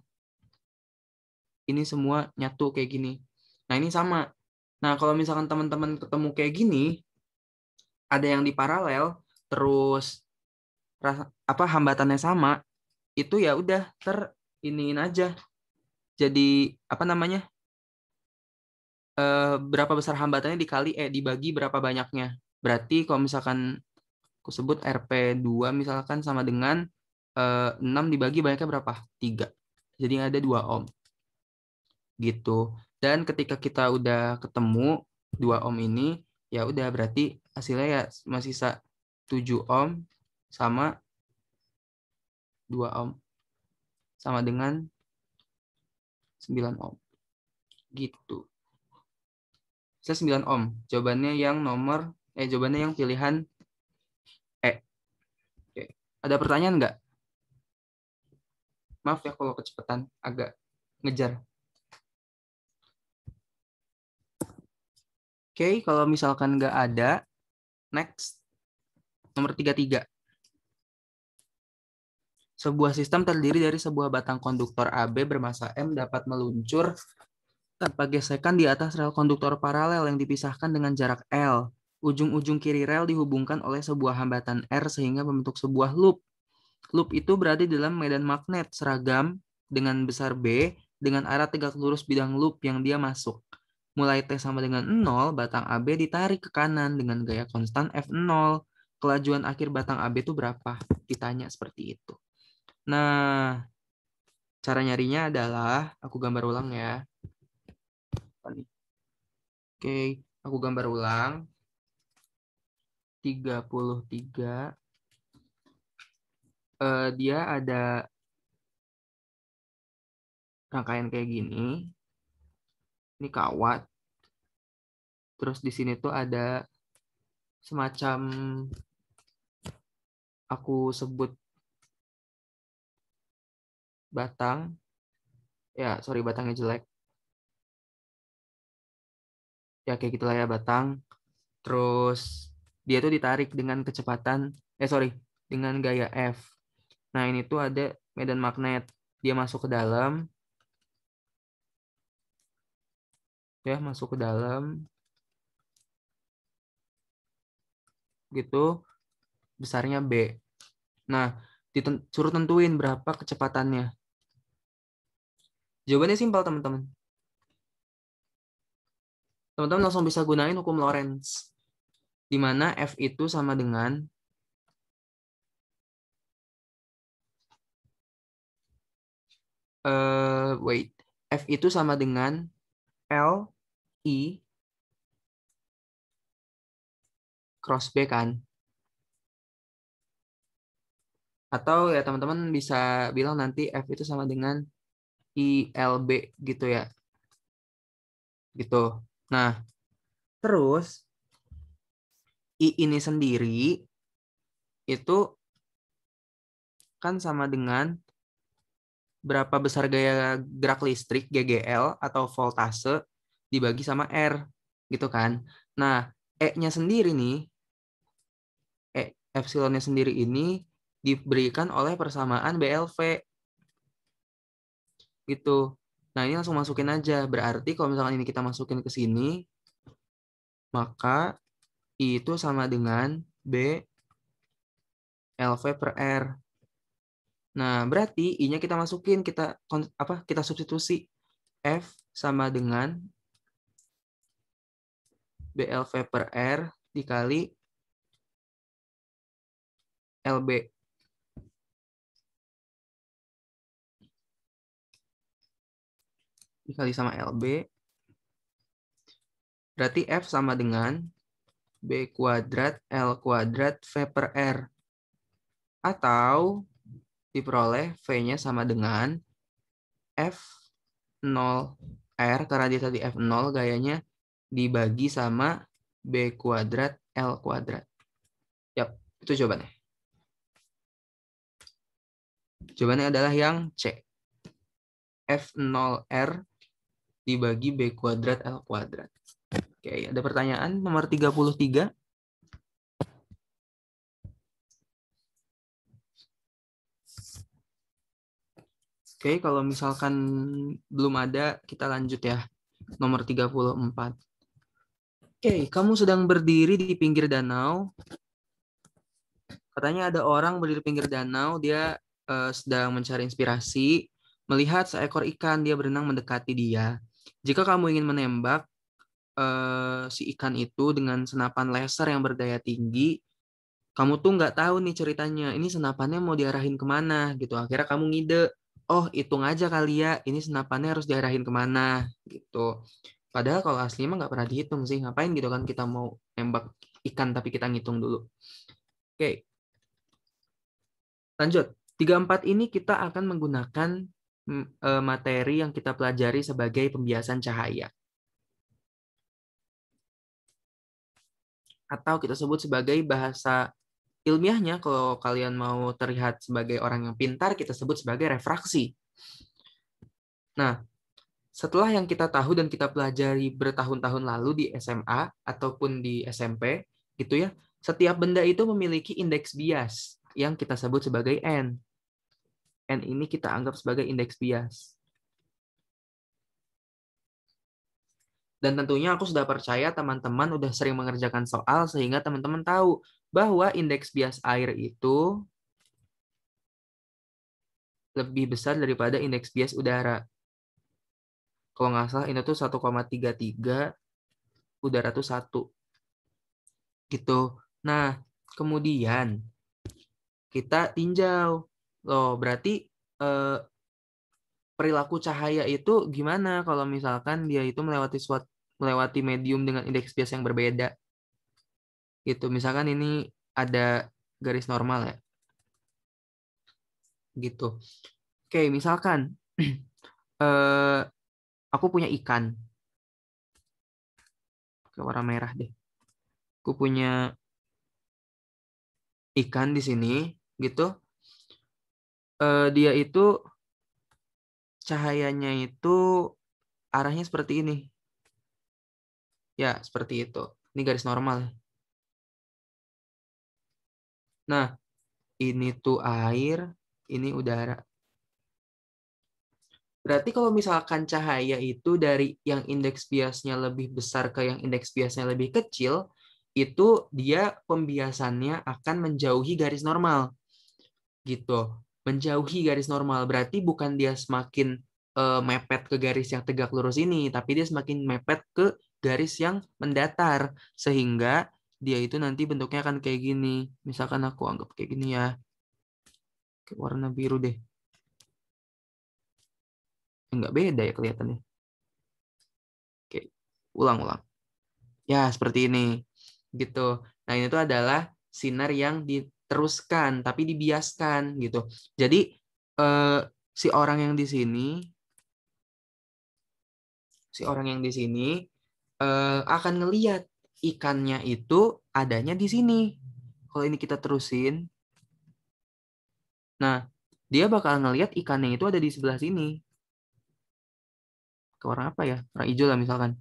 Ini semua nyatu kayak gini. Nah, ini sama. Nah, kalau misalkan teman-teman ketemu kayak gini, ada yang di paralel, terus hambatannya sama, itu ya udah iniin aja. Jadi apa namanya? Berapa besar hambatannya dikali dibagi berapa banyaknya. Berarti kalau misalkan aku sebut RP2 misalkan sama dengan 6 dibagi banyaknya berapa? 3. Jadi ada 2 ohm. Gitu. Dan ketika kita udah ketemu 2 ohm ini, ya udah berarti hasilnya ya masih sisa 7 ohm sama 2 ohm. Sama dengan 9 ohm. Gitu. Saya 9 ohm. Jawabannya yang pilihan E. Oke. Ada pertanyaan nggak? Maaf ya kalau kecepatan, agak ngejar. Oke, kalau misalkan nggak ada, next. Nomor 33. Sebuah sistem terdiri dari sebuah batang konduktor AB bermassa M dapat meluncur tanpa gesekan di atas rel konduktor paralel yang dipisahkan dengan jarak L. Ujung-ujung kiri rel dihubungkan oleh sebuah hambatan R sehingga membentuk sebuah loop. Loop itu berada di dalam medan magnet seragam dengan besar B dengan arah tegak lurus bidang loop yang dia masuk. Mulai T sama dengan 0, batang AB ditarik ke kanan dengan gaya konstan F0. Kelajuan akhir batang AB itu berapa? Ditanya seperti itu. Nah, cara nyarinya adalah, aku gambar ulang ya. Oke, aku gambar ulang. 33. Dia ada rangkaian kayak gini. Ini kawat. Terus di sini tuh ada semacam aku sebut batang. Ya, sorry batangnya jelek. Ya kayak gitulah ya batang. Terus dia tuh ditarik dengan kecepatan, dengan gaya F. Nah ini tuh ada medan magnet. Dia masuk ke dalam. Ya, masuk ke dalam. Gitu. Besarnya B. Nah, suruh tentuin berapa kecepatannya. Jawabannya simpel, teman-teman. Teman-teman langsung bisa gunain hukum Lorentz. Di mana F itu sama dengan F itu sama dengan L I cross B kan? Atau ya teman-teman bisa bilang nanti F itu sama dengan ILB gitu ya. Gitu. Nah, terus I ini sendiri itu kan sama dengan berapa besar gaya gerak listrik GGL atau voltase dibagi sama R gitu kan. Nah, E-nya sendiri nih, epsilonnya sendiri ini diberikan oleh persamaan BLV gitu. Nah, ini langsung masukin aja. Berarti kalau misalkan ini kita masukin ke sini, maka I itu sama dengan B LV per R. Nah, berarti I-nya kita masukin, kita substitusi. F sama dengan BLV per R dikali LB. Dikali sama LB. Berarti F sama dengan B kuadrat L kuadrat V per R. Atau diperoleh V-nya sama dengan F0R, karena dia tadi F0 gayanya dibagi sama B kuadrat L kuadrat. Yap, itu jawabannya. Jawabannya adalah yang C. F0R dibagi B kuadrat L kuadrat. Oke, ada pertanyaan nomor 33. Oke, kalau misalkan belum ada, kita lanjut ya. Nomor 34. Oke, kamu sedang berdiri di pinggir danau. Katanya ada orang berdiri di pinggir danau, dia sedang mencari inspirasi, melihat seekor ikan, dia berenang mendekati dia. Jika kamu ingin menembak si ikan itu dengan senapan laser yang berdaya tinggi, kamu tuh nggak tahu nih ceritanya, ini senapannya mau diarahin kemana gitu. Akhirnya kamu ngide, oh hitung aja kali ya, ini senapannya harus diarahin kemana gitu. Padahal kalau aslinya mah nggak pernah dihitung sih, ngapain gitu kan kita mau nembak ikan tapi kita ngitung dulu. Oke, lanjut. 34 ini kita akan menggunakan materi yang kita pelajari sebagai pembiasan cahaya. Atau kita sebut sebagai bahasa ilmiahnya, kalau kalian mau terlihat sebagai orang yang pintar, kita sebut sebagai refraksi. Nah, setelah yang kita tahu dan kita pelajari bertahun-tahun lalu di SMA ataupun di SMP, gitu ya, setiap benda itu memiliki indeks bias yang kita sebut sebagai N. N ini kita anggap sebagai indeks bias. Dan tentunya aku sudah percaya teman-teman udah sering mengerjakan soal sehingga teman-teman tahu bahwa indeks bias air itu lebih besar daripada indeks bias udara. Kalau nggak salah ini tuh 1,33, udara tuh 1. Gitu. Nah, kemudian kita tinjau. Loh, berarti perilaku cahaya itu gimana kalau misalkan dia itu melewati medium dengan indeks bias yang berbeda. Gitu. Misalkan ini ada garis normal ya. Gitu. Oke, misalkan aku punya ikan. Oke, warna merah deh. Aku punya ikan di sini, gitu. Dia itu cahayanya itu arahnya seperti ini. Ya, seperti itu. Ini garis normal. Nah, ini tuh air, ini udara. Berarti kalau misalkan cahaya itu dari yang indeks biasnya lebih besar ke yang indeks biasnya lebih kecil, itu dia pembiasannya akan menjauhi garis normal. Gitu. Menjauhi garis normal. Berarti bukan dia semakin mepet ke garis yang tegak lurus ini, tapi dia semakin mepet ke garis yang mendatar. Sehingga dia itu nanti bentuknya akan kayak gini. Misalkan aku anggap kayak gini ya. Kayak warna biru deh. Enggak beda ya kelihatannya. Oke, ulang-ulang. Ya, seperti ini. Gitu. Nah, ini tuh adalah sinar yang diteruskan, tapi dibiaskan gitu. Jadi, si orang yang di sini akan ngelihat ikannya itu adanya di sini. Kalau ini kita terusin, nah dia bakal ngelihat ikannya itu ada di sebelah sini. Ke warna apa ya? Warna hijau lah misalkan.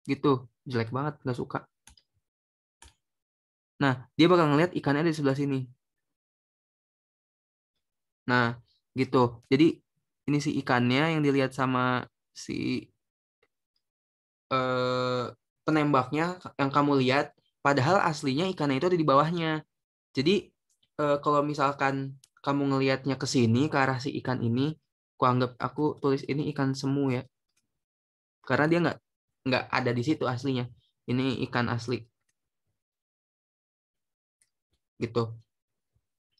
Gitu, jelek banget, nggak suka. Nah, dia bakal ngelihat ikannya ada di sebelah sini. Nah, gitu. Jadi ini si ikannya yang dilihat sama si penembaknya yang kamu lihat, padahal aslinya ikannya itu ada di bawahnya. Jadi kalau misalkan kamu ngelihatnya ke sini ke arah si ikan ini, aku tulis ini ikan semu ya, karena dia nggak ada di situ aslinya. Ini ikan asli gitu.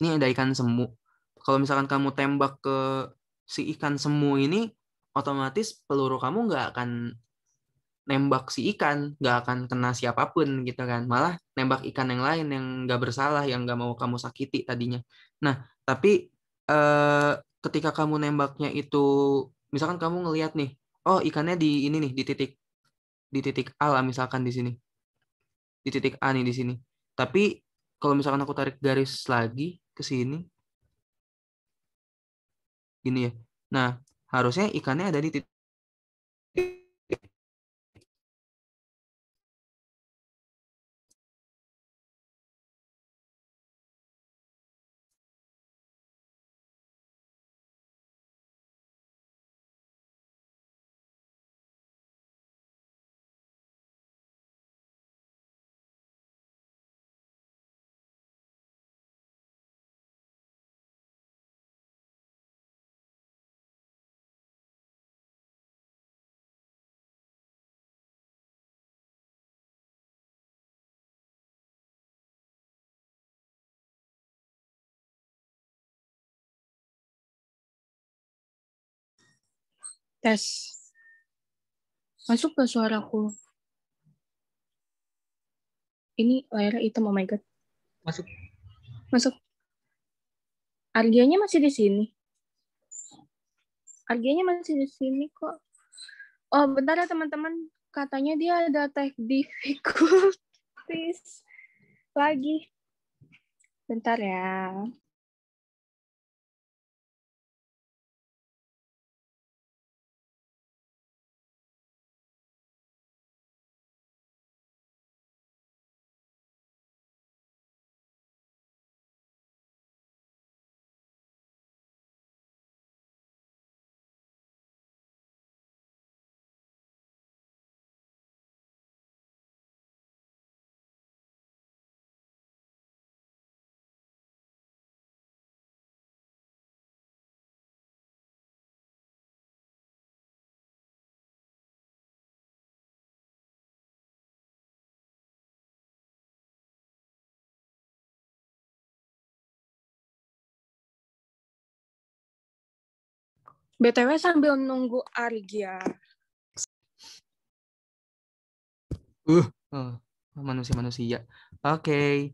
Ini ada ikan semu. Kalau misalkan kamu tembak ke si ikan semu ini, otomatis peluru kamu nggak akan nembak si ikan, nggak akan kena siapapun gitu kan. Malah nembak ikan yang lain yang nggak bersalah, yang nggak mau kamu sakiti tadinya. Nah, tapi eh, ketika kamu nembaknya itu, misalkan kamu ngelihat nih, oh ikannya di ini nih, di titik A lah misalkan di sini, di titik A nih di sini. Tapi kalau misalkan aku tarik garis lagi ke sini, gini ya. Nah, harusnya ikannya ada di titik Tes. Masuk ke suaraku. Ini layarnya hitam, oh my god. masuk. Masuk. Argianya masih di sini. Argianya masih di sini kok. Oh, bentar ya teman-teman. Katanya dia ada tech difficulties lagi. Bentar ya. BTW sambil nunggu Argia. Oh, manusia-manusia. Oke.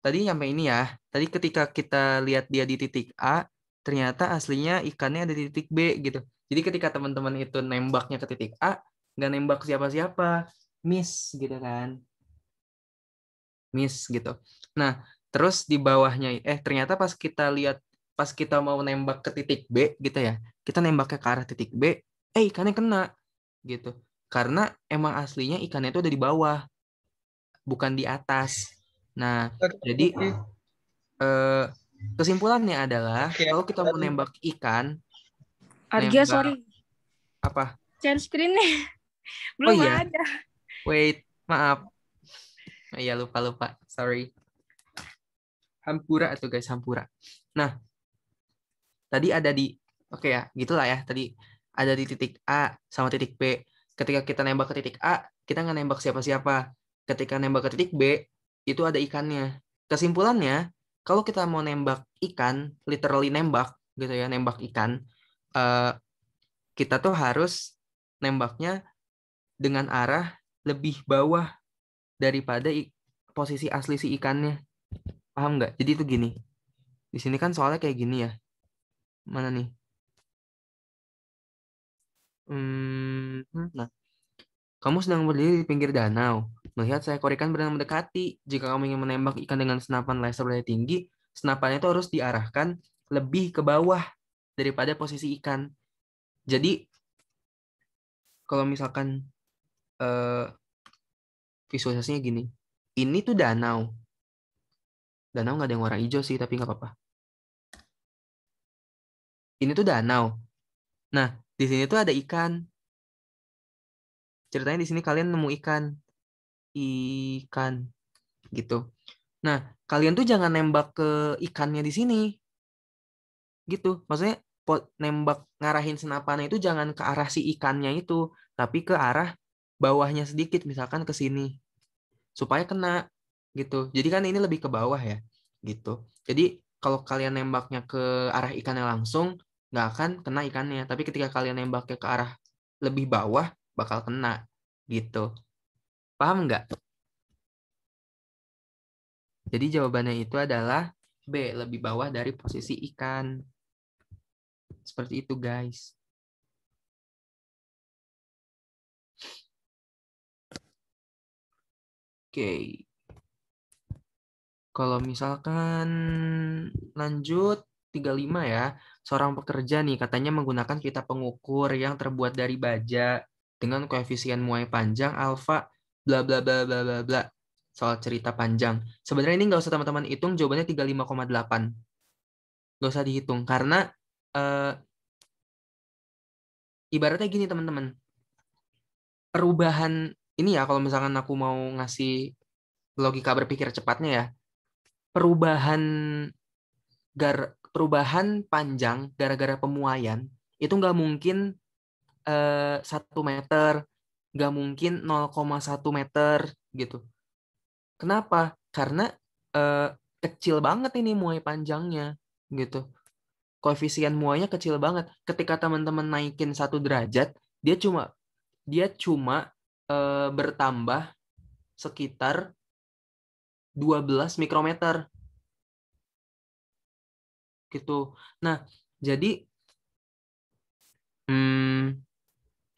Tadi nyampe ini ya. Tadi ketika kita lihat dia di titik A, ternyata aslinya ikannya ada di titik B gitu. Jadi ketika teman-teman itu nembaknya ke titik A, nggak nembak siapa-siapa, miss gitu kan. Miss gitu. Nah, terus di bawahnya, ternyata pas kita mau nembak ke titik B gitu ya, kita nembaknya ke arah titik B, ikannya kena gitu. Karena emang aslinya ikannya itu ada di bawah, bukan di atas. Nah, jadi kesimpulannya adalah kalau kita mau nembak ikan, Argia, nembak sorry. apa? Share screen-nya. Oh Belum iya, ada. wait, maaf. Iya lupa, sorry. Hampura tuh guys, hampura. Nah, tadi ada di, oke ya, gitulah ya. Tadi ada di titik A sama titik B. Ketika kita nembak ke titik A, kita nggak nembak siapa-siapa. Ketika nembak ke titik B, itu ada ikannya. Kesimpulannya, kalau kita mau nembak ikan, literally nembak gitu ya, nembak ikan, eh, kita tuh harus nembaknya dengan arah lebih bawah daripada posisi asli si ikannya. Paham nggak? Jadi itu gini. Di sini kan soalnya kayak gini ya. Mana nih? Nah, kamu sedang berdiri di pinggir danau, melihat seekor ikan berenang mendekati. Jika kamu ingin menembak ikan dengan senapan laser berdaya tinggi, senapannya itu harus diarahkan lebih ke bawah daripada posisi ikan. Jadi, kalau misalkan visualisasinya gini, ini tuh danau. Danau nggak ada yang warna hijau sih, tapi nggak apa-apa. Ini tuh danau. Nah, di sini tuh ada ikan. Ceritanya di sini kalian nemu ikan gitu. Nah, kalian tuh jangan nembak ke ikannya di sini, gitu. Maksudnya nembak ngarahin senapannya itu jangan ke arah si ikannya itu, tapi ke arah bawahnya sedikit, misalkan ke sini, supaya kena, gitu. Jadi kan ini lebih ke bawah ya, gitu. Jadi kalau kalian nembaknya ke arah ikannya langsung, nggak akan kena ikannya. Tapi ketika kalian nembaknya ke arah lebih bawah, bakal kena, gitu. Paham nggak? Jadi jawabannya itu adalah B, lebih bawah dari posisi ikan. Seperti itu, guys. Oke. Kalau misalkan lanjut 35 ya. Seorang pekerja nih katanya menggunakan pita pengukur yang terbuat dari baja dengan koefisien muai panjang alfa bla bla bla bla bla bla. Soal cerita panjang. Sebenarnya ini nggak usah teman-teman hitung, jawabannya 35,8. Nggak usah dihitung karena eh, ibaratnya gini teman-teman. Perubahan ini ya kalau misalkan aku mau ngasih logika berpikir cepatnya ya. Perubahan perubahan panjang gara-gara pemuaian itu nggak mungkin 1 meter, nggak mungkin 0,1 meter gitu. Kenapa? Karena eh, kecil banget ini muai panjangnya gitu. Koefisien muainya kecil banget. Ketika teman-teman naikin 1 derajat, dia cuma bertambah sekitar 12 mikrometer gitu. Nah, jadi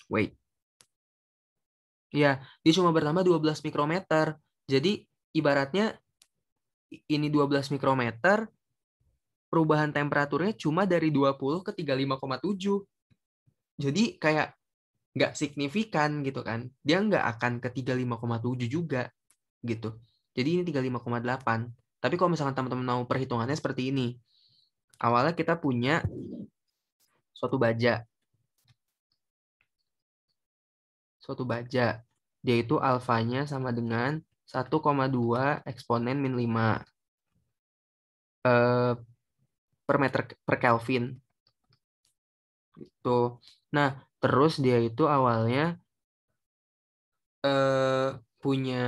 wait. Ya, dia cuma bertambah 12 mikrometer. Jadi ibaratnya ini 12 mikrometer, perubahan temperaturnya cuma dari 20 ke 35,7. Jadi kayak nggak signifikan gitu kan. Dia nggak akan ke 35,7 juga gitu. Jadi ini 35,8. Tapi kalau misalkan teman-teman mau perhitungannya seperti ini. Awalnya kita punya suatu baja. Dia itu alfanya sama dengan 1,2 eksponen min 5 per meter per Kelvin. Gitu. Nah, terus dia itu awalnya punya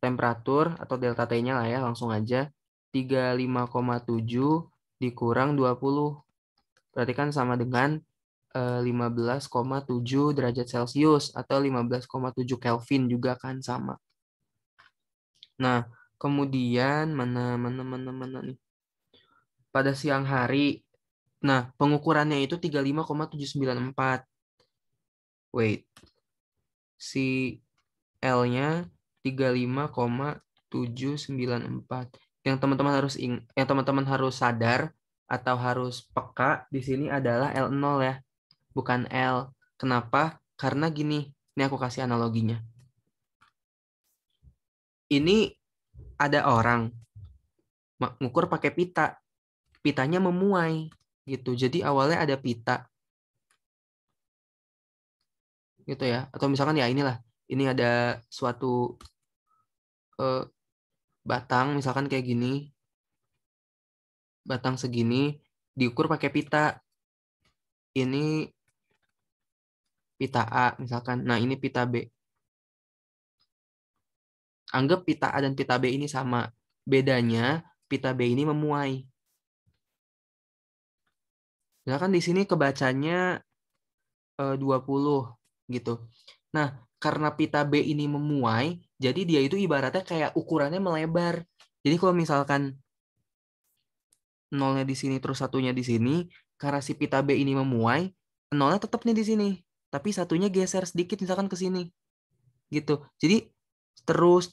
temperatur atau delta T-nya lah ya, langsung aja 35,7 dikurang 20. Berarti kan sama dengan 15,7 derajat Celcius atau 15,7 Kelvin juga kan sama. Nah, kemudian mana nih? Pada siang hari. Nah, pengukurannya itu 35,794. Wait. Si L-nya 35,794. Yang teman-teman harus sadar atau harus peka di sini adalah L0 ya, bukan L. Kenapa? Karena gini, ini aku kasih analoginya. Ini ada orang mengukur pakai pita. Pitanya memuai gitu. Jadi awalnya ada pita gitu ya. Atau misalkan ya inilah, ini ada suatu batang misalkan kayak gini. Batang segini diukur pakai pita. Ini pita A misalkan. Nah, ini pita B. Anggap pita A dan pita B ini sama. Bedanya pita B ini memuai. Misalkan di sini kebacanya 20 gitu. Nah, karena pita B ini memuai, jadi dia itu ibaratnya kayak ukurannya melebar. Jadi kalau misalkan nolnya di sini terus satunya di sini, karena si pita B ini memuai, nolnya tetap nih di sini. tapi satunya geser sedikit misalkan ke sini. Gitu. Jadi terus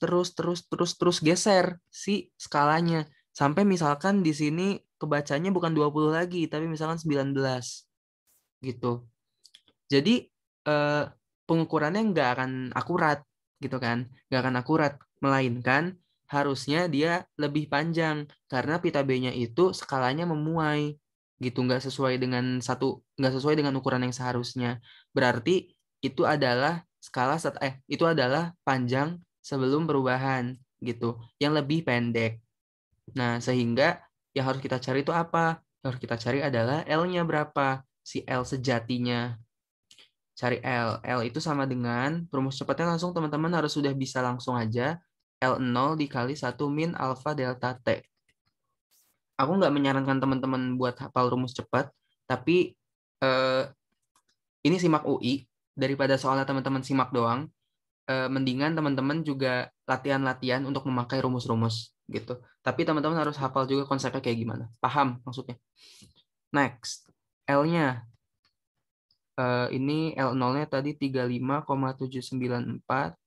geser si skalanya sampai misalkan di sini kebacanya bukan 20 lagi tapi misalkan 19 gitu. Jadi pengukurannya nggak akan akurat gitu kan, nggak akan akurat, melainkan harusnya dia lebih panjang karena pita B-nya itu skalanya memuai gitu, nggak sesuai dengan ukuran yang seharusnya. Berarti itu adalah itu adalah panjang sebelum perubahan gitu, yang lebih pendek. Nah, sehingga yang harus kita cari itu apa? Yang harus kita cari adalah L-nya berapa, si L sejatinya. Cari L. L itu sama dengan, rumus cepatnya langsung teman-teman harus sudah bisa langsung aja. L0 dikali 1 min alfa delta T. Aku nggak menyarankan teman-teman buat hafal rumus cepat, tapi ini simak UI. Daripada soalnya teman-teman simak doang, mendingan teman-teman juga latihan-latihan untuk memakai rumus-rumus gitu. Tapi teman-teman harus hafal juga konsepnya kayak gimana. Paham maksudnya? Next. L-nya. Ini L0-nya tadi 35,794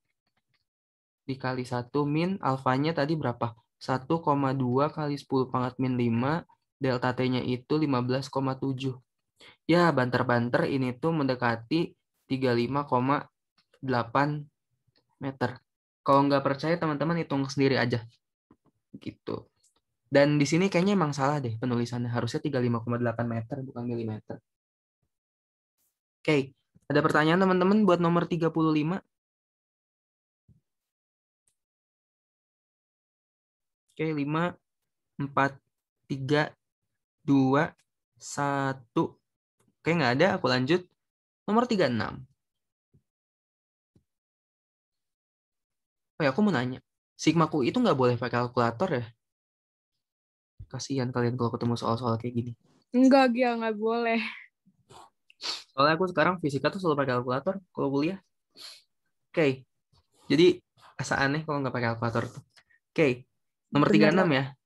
dikali 1 min alfanya tadi berapa? 1,2 kali 10 pangkat min 5, delta T-nya itu 15,7. Ya, banter-banter ini tuh mendekati 35,8 meter. Kalau nggak percaya teman-teman hitung sendiri aja. Gitu. Dan di sini kayaknya emang salah deh penulisannya. Harusnya 35,8 meter bukan milimeter. Oke, ada pertanyaan teman-teman buat nomor 35? Oke, 5, 4, 3, 2, 1. Oke, nggak ada. Aku lanjut. Nomor 36. Oh ya, aku mau nanya. Sigmaku itu nggak boleh pakai kalkulator ya? Kasihan kalian kalau ketemu soal-soal kayak gini. Enggak, Gia, nggak boleh. Soalnya aku sekarang fisika tuh selalu pakai kalkulator kalau kuliah. Oke, jadi asa aneh kalau nggak pakai kalkulator tuh. Oke, nomor Bener 36 lah. ya.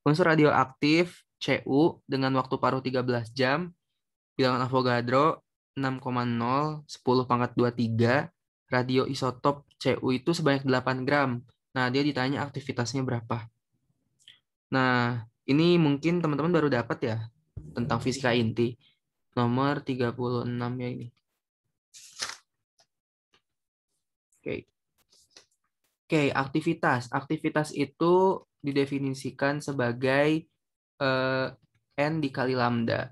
Unsur radioaktif Cu dengan waktu paruh 13 jam, bilangan Avogadro 6,0, 10 pangkat 23, radioisotop Cu itu sebanyak 8 gram. Nah, dia ditanya aktivitasnya berapa. Nah, ini mungkin teman-teman baru dapat ya tentang fisika inti. Nomor 36 ya ini. Oke. Oke, aktivitas. Aktivitas itu didefinisikan sebagai N dikali lambda.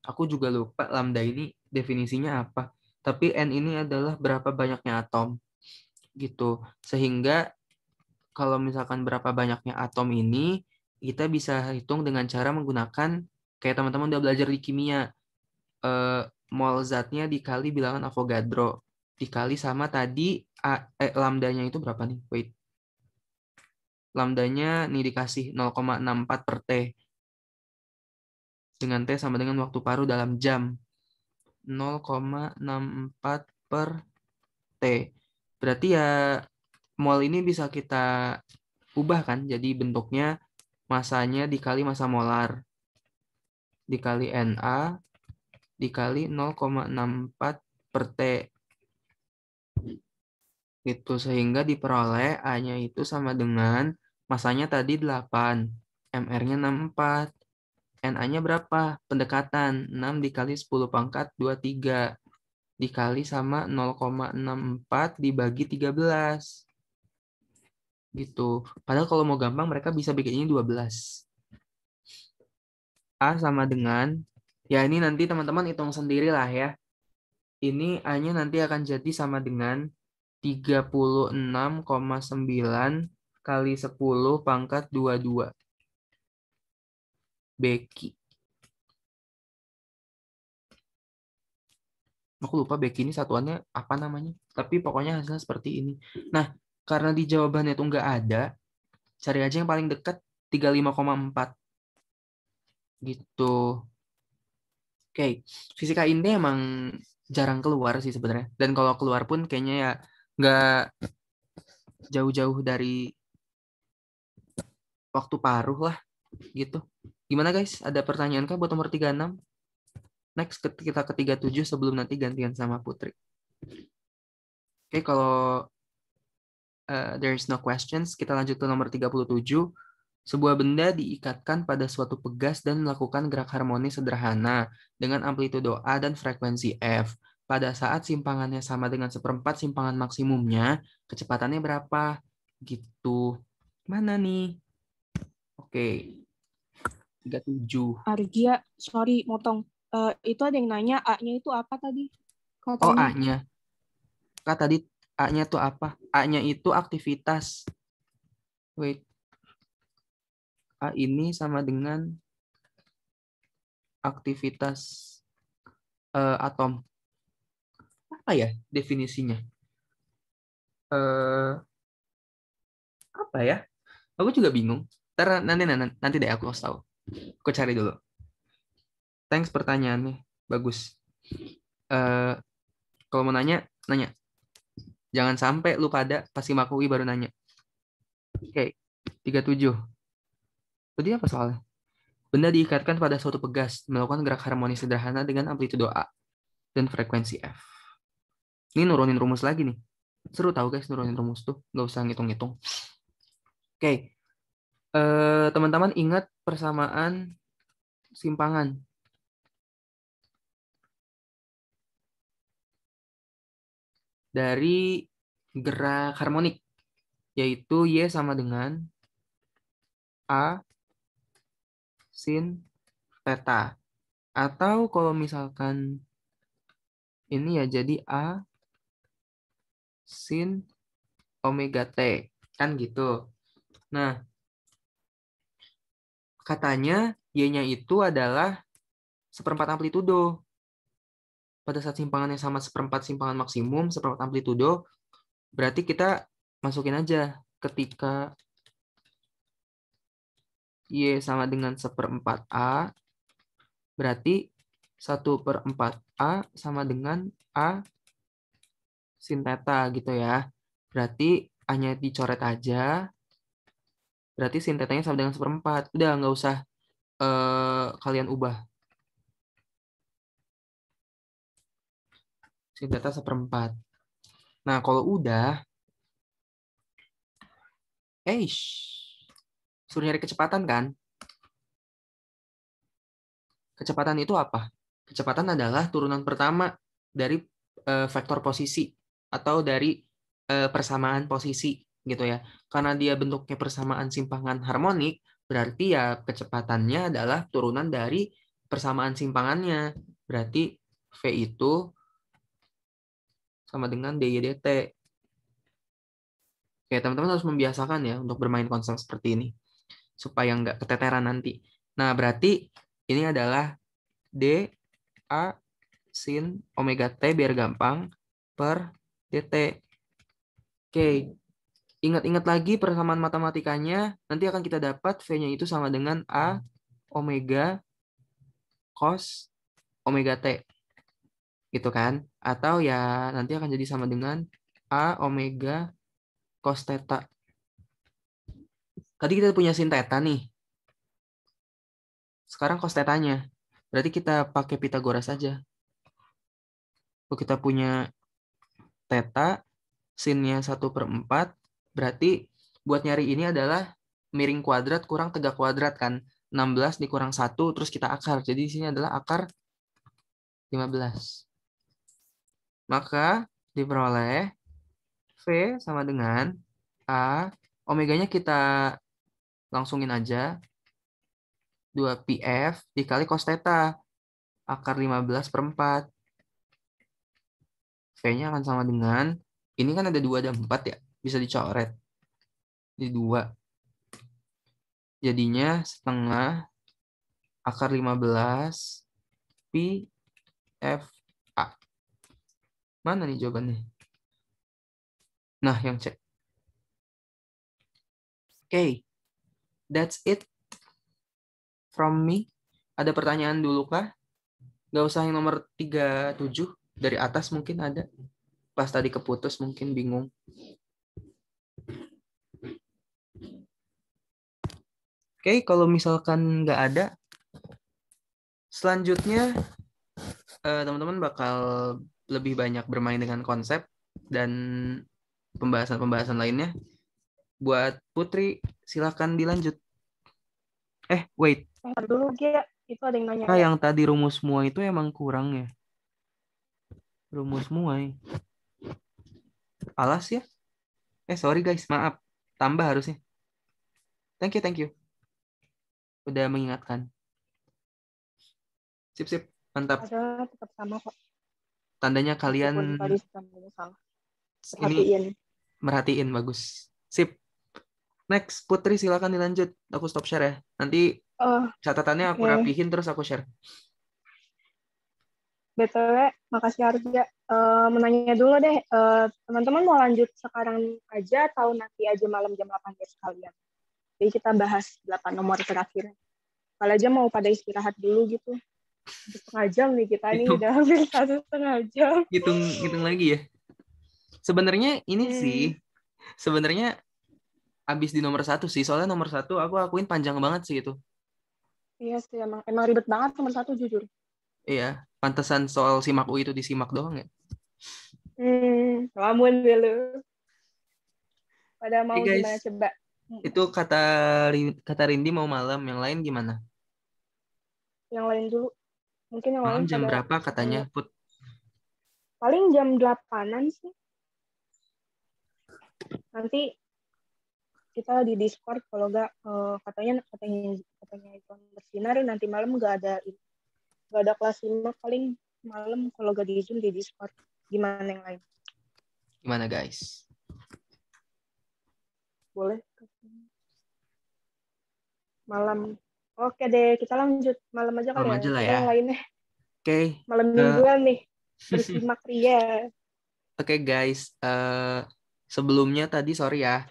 Aku juga lupa lambda ini definisinya apa. Tapi N ini adalah berapa banyaknya atom. Gitu. Sehingga kalau misalkan berapa banyaknya atom ini, kita bisa hitung dengan cara menggunakan, kayak teman-teman udah belajar di kimia, mol zatnya dikali bilangan Avogadro. Dikali sama tadi, lambdanya itu berapa nih? Wait. Lambdanya nih dikasih 0,64 per T. Dengan T sama dengan waktu paruh dalam jam. 0,64 per T. Berarti ya mol ini bisa kita ubah kan. Jadi bentuknya masanya dikali massa molar. Dikali Na dikali 0,64 per T. Gitu, sehingga diperoleh A-nya itu sama dengan masanya tadi 8, MR-nya 64. Na-nya berapa? Pendekatan 6 dikali 10 pangkat 23 dikali sama 0,64 dibagi 13. Gitu. Padahal kalau mau gampang mereka bisa bikinnya 12. A sama dengan, ya ini nanti teman-teman hitung sendiri lah ya. Ini A-nya nanti akan jadi sama dengan 36,9 kali 10 pangkat 22. Beki. Aku lupa Beki ini satuannya apa namanya. Tapi pokoknya hasilnya seperti ini. Nah, karena di jawabannya itu nggak ada, cari aja yang paling dekat 35,4. Gitu. Oke, fisika ini emang jarang keluar sih sebenarnya. Dan kalau keluar pun kayaknya ya nggak jauh-jauh dari waktu paruh lah gitu. Gimana guys? Ada pertanyaan kah buat nomor 36? Next kita ke 37 sebelum nanti gantian sama Putri. Oke, kalau there is no questions, kita lanjut ke nomor 37. Sebuah benda diikatkan pada suatu pegas dan melakukan gerak harmonis sederhana dengan amplitudo A dan frekuensi F. Pada saat simpangannya sama dengan seperempat simpangan maksimumnya, kecepatannya berapa? Gitu. Mana nih? Oke. 37. Argia, sorry, motong. Itu ada yang nanya, A-nya itu apa tadi? Oh, Katanya. A-nya. Kak, tadi A-nya tuh apa? A-nya itu aktivitas. Wait. A ini sama dengan aktivitas atom. Apa ya definisinya? Apa ya? Aku juga bingung. Nanti deh aku kasih tahu. Aku cari dulu. Thanks pertanyaannya. Bagus. Kalau mau nanya. Jangan sampai lu pada pasti makui baru nanya. Oke. 37. Tadi apa soalnya? Benda diikatkan pada suatu pegas, melakukan gerak harmonis sederhana dengan amplitudo A dan frekuensi F. Ini nurunin rumus lagi nih. Seru tahu guys nurunin rumus tuh. Nggak usah ngitung-ngitung. Oke. Teman-teman ingat persamaan simpangan. Dari gerak harmonik. Yaitu Y sama dengan A sin theta. Atau kalau misalkan ini ya jadi A sin omega T. Kan gitu. Nah, katanya Y-nya itu adalah seperempat amplitudo. Pada saat simpangannya sama seperempat simpangan maksimum, seperempat amplitudo, berarti kita masukin aja ketika Y sama dengan seperempat A, berarti 1/4 A sama dengan A sin theta gitu ya. Berarti A-nya dicoret aja, berarti sin theta-nya sama dengan seperempat. Udah, nggak usah kalian ubah. Sin theta seperempat. Nah, kalau udah, suruh nyari kecepatan kan? Kecepatan itu apa? Kecepatan adalah turunan pertama dari vektor posisi atau dari persamaan posisi gitu ya. Karena dia bentuknya persamaan simpangan harmonik, berarti ya kecepatannya adalah turunan dari persamaan simpangannya. Berarti V itu sama dengan dy dt. Oke, teman-teman harus membiasakan ya untuk bermain konsep seperti ini supaya nggak keteteran nanti. Nah, berarti ini adalah d a sin omega t biar gampang per dt. Oke, ingat-ingat lagi persamaan matematikanya, nanti akan kita dapat V-nya itu sama dengan A omega cos omega T. Gitu kan? Atau ya nanti akan jadi sama dengan A omega cos theta. Tadi kita punya sin theta nih. Sekarang cos theta-nya. Berarti kita pakai Pitagoras saja. Kalau kita punya theta, sinnya 1/4, berarti buat nyari ini adalah miring kuadrat kurang tegak kuadrat kan. 16 dikurang 1, terus kita akar. Jadi di sini adalah akar 15. Maka diperoleh V sama dengan A, omeganya kita langsungin aja, 2πf dikali cos theta, akar 15/4. V-nya akan sama dengan, ini kan ada 2 dan 4 ya, bisa dicoret. Di 2. Jadinya setengah akar 15 pi f a. Mana nih jawabannya? Nah, yang C. Oke, that's it from me. Ada pertanyaan dulu kah? Gak usah yang nomor 37. Dari atas mungkin ada. Pas tadi keputus mungkin bingung. Oke, kalau misalkan nggak ada, selanjutnya teman-teman bakal lebih banyak bermain dengan konsep dan pembahasan-pembahasan lainnya. Buat Putri, silahkan dilanjut. Wait. Ntar dulu, Gia. Itu ada yang nanya Nah, ya. yang tadi rumus muai itu emang kurang ya. Rumus muai. Alas ya? Sorry guys, maaf. Tambah harusnya. Thank you. Udah mengingatkan. Sip. Mantap. Ada tetap sama kok. Tandanya kalian Meskipun tadi sudah salah. ini Perhatiin. merhatiin, bagus. Sip. Next, Putri silakan dilanjut. Aku stop share ya. Nanti Oh, catatannya aku oke. rapihin terus aku share. BTW, makasih Arja. Menanya dulu deh, teman-teman mau lanjut sekarang aja atau nanti aja malam jam 8 ya sekalian? Jadi kita bahas 8 nomor terakhir. Kalau aja mau pada istirahat dulu gitu. Udah setengah jam nih kita nih, Hitung, udah hampir 1,5 jam. hitung lagi ya. Sebenarnya ini sih, sebenarnya abis di nomor 1 sih. Soalnya nomor 1 aku akuin panjang banget sih itu. Iya sih, emang ribet banget nomor 1 jujur. Iya, pantesan soal simak U itu disimak doang ya. Lamun dulu. Pada Oke mau gimana guys, coba? itu kata Rindi mau malam, yang lain gimana? Yang lain dulu. Mungkin yang Malam lain jam pada berapa katanya, mau. Put? Paling jam 8-an sih. Nanti kita di Discord kalau katanya itu bersinar nanti malam nggak ada kelas 5 paling malam kalau nggak di Zoom di Discord. Gimana yang lain? Gimana guys? Boleh? Malam. Oke deh, kita lanjut malam aja kali Malam ya. aja lah Ntar ya. yang lainnya Oke. malam eh, mingguan nih bersimak ria. Oke guys, sebelumnya tadi sorry ya.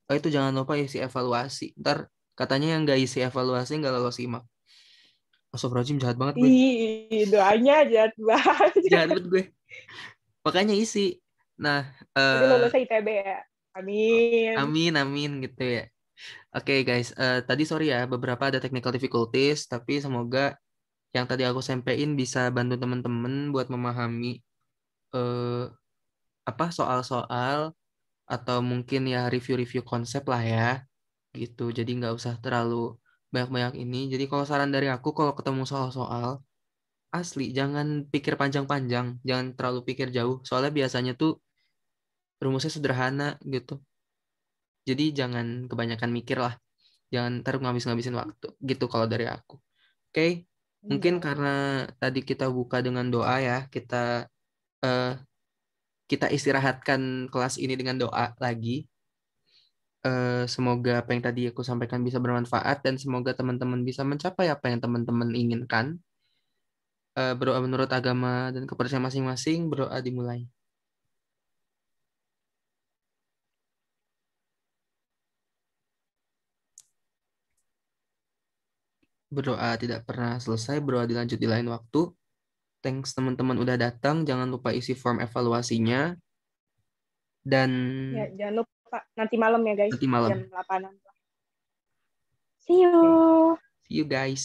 Itu jangan lupa isi evaluasi. Ntar katanya yang nggak isi evaluasi nggak lolos simak. Astagfirullahaladzim, jahat banget gue. Ih, doanya jahat banget. Jahat banget gue. Makanya isi. Nah, Tapi lulusnya ITB ya. Amin. amin gitu ya. Oke guys, tadi sorry ya, beberapa ada technical difficulties, tapi semoga yang tadi aku sampaikan bisa bantu teman-teman buat memahami eh, apa soal-soal atau mungkin ya review-review konsep lah ya, gitu. Jadi nggak usah terlalu banyak-banyak ini. Jadi kalau saran dari aku, kalau ketemu soal-soal, asli jangan pikir panjang-panjang, jangan terlalu pikir jauh. Soalnya biasanya tuh rumusnya sederhana gitu. Jadi jangan kebanyakan mikir lah. Jangan ntar ngabis-ngabisin waktu gitu kalau dari aku. Oke, mungkin Iya. karena tadi kita buka dengan doa ya, eh, kita istirahatkan kelas ini dengan doa lagi. Semoga apa yang tadi aku sampaikan bisa bermanfaat dan semoga teman-teman bisa mencapai apa yang teman-teman inginkan. Berdoa menurut agama dan kepercayaan masing-masing, berdoa dimulai. Berdoa tidak pernah selesai, berdoa dilanjut di lain waktu. Thanks teman-teman udah datang, jangan lupa isi form evaluasinya dan Ya, jangan lupa nanti malam ya guys, nanti jam malam. 8-an. See you. See you guys.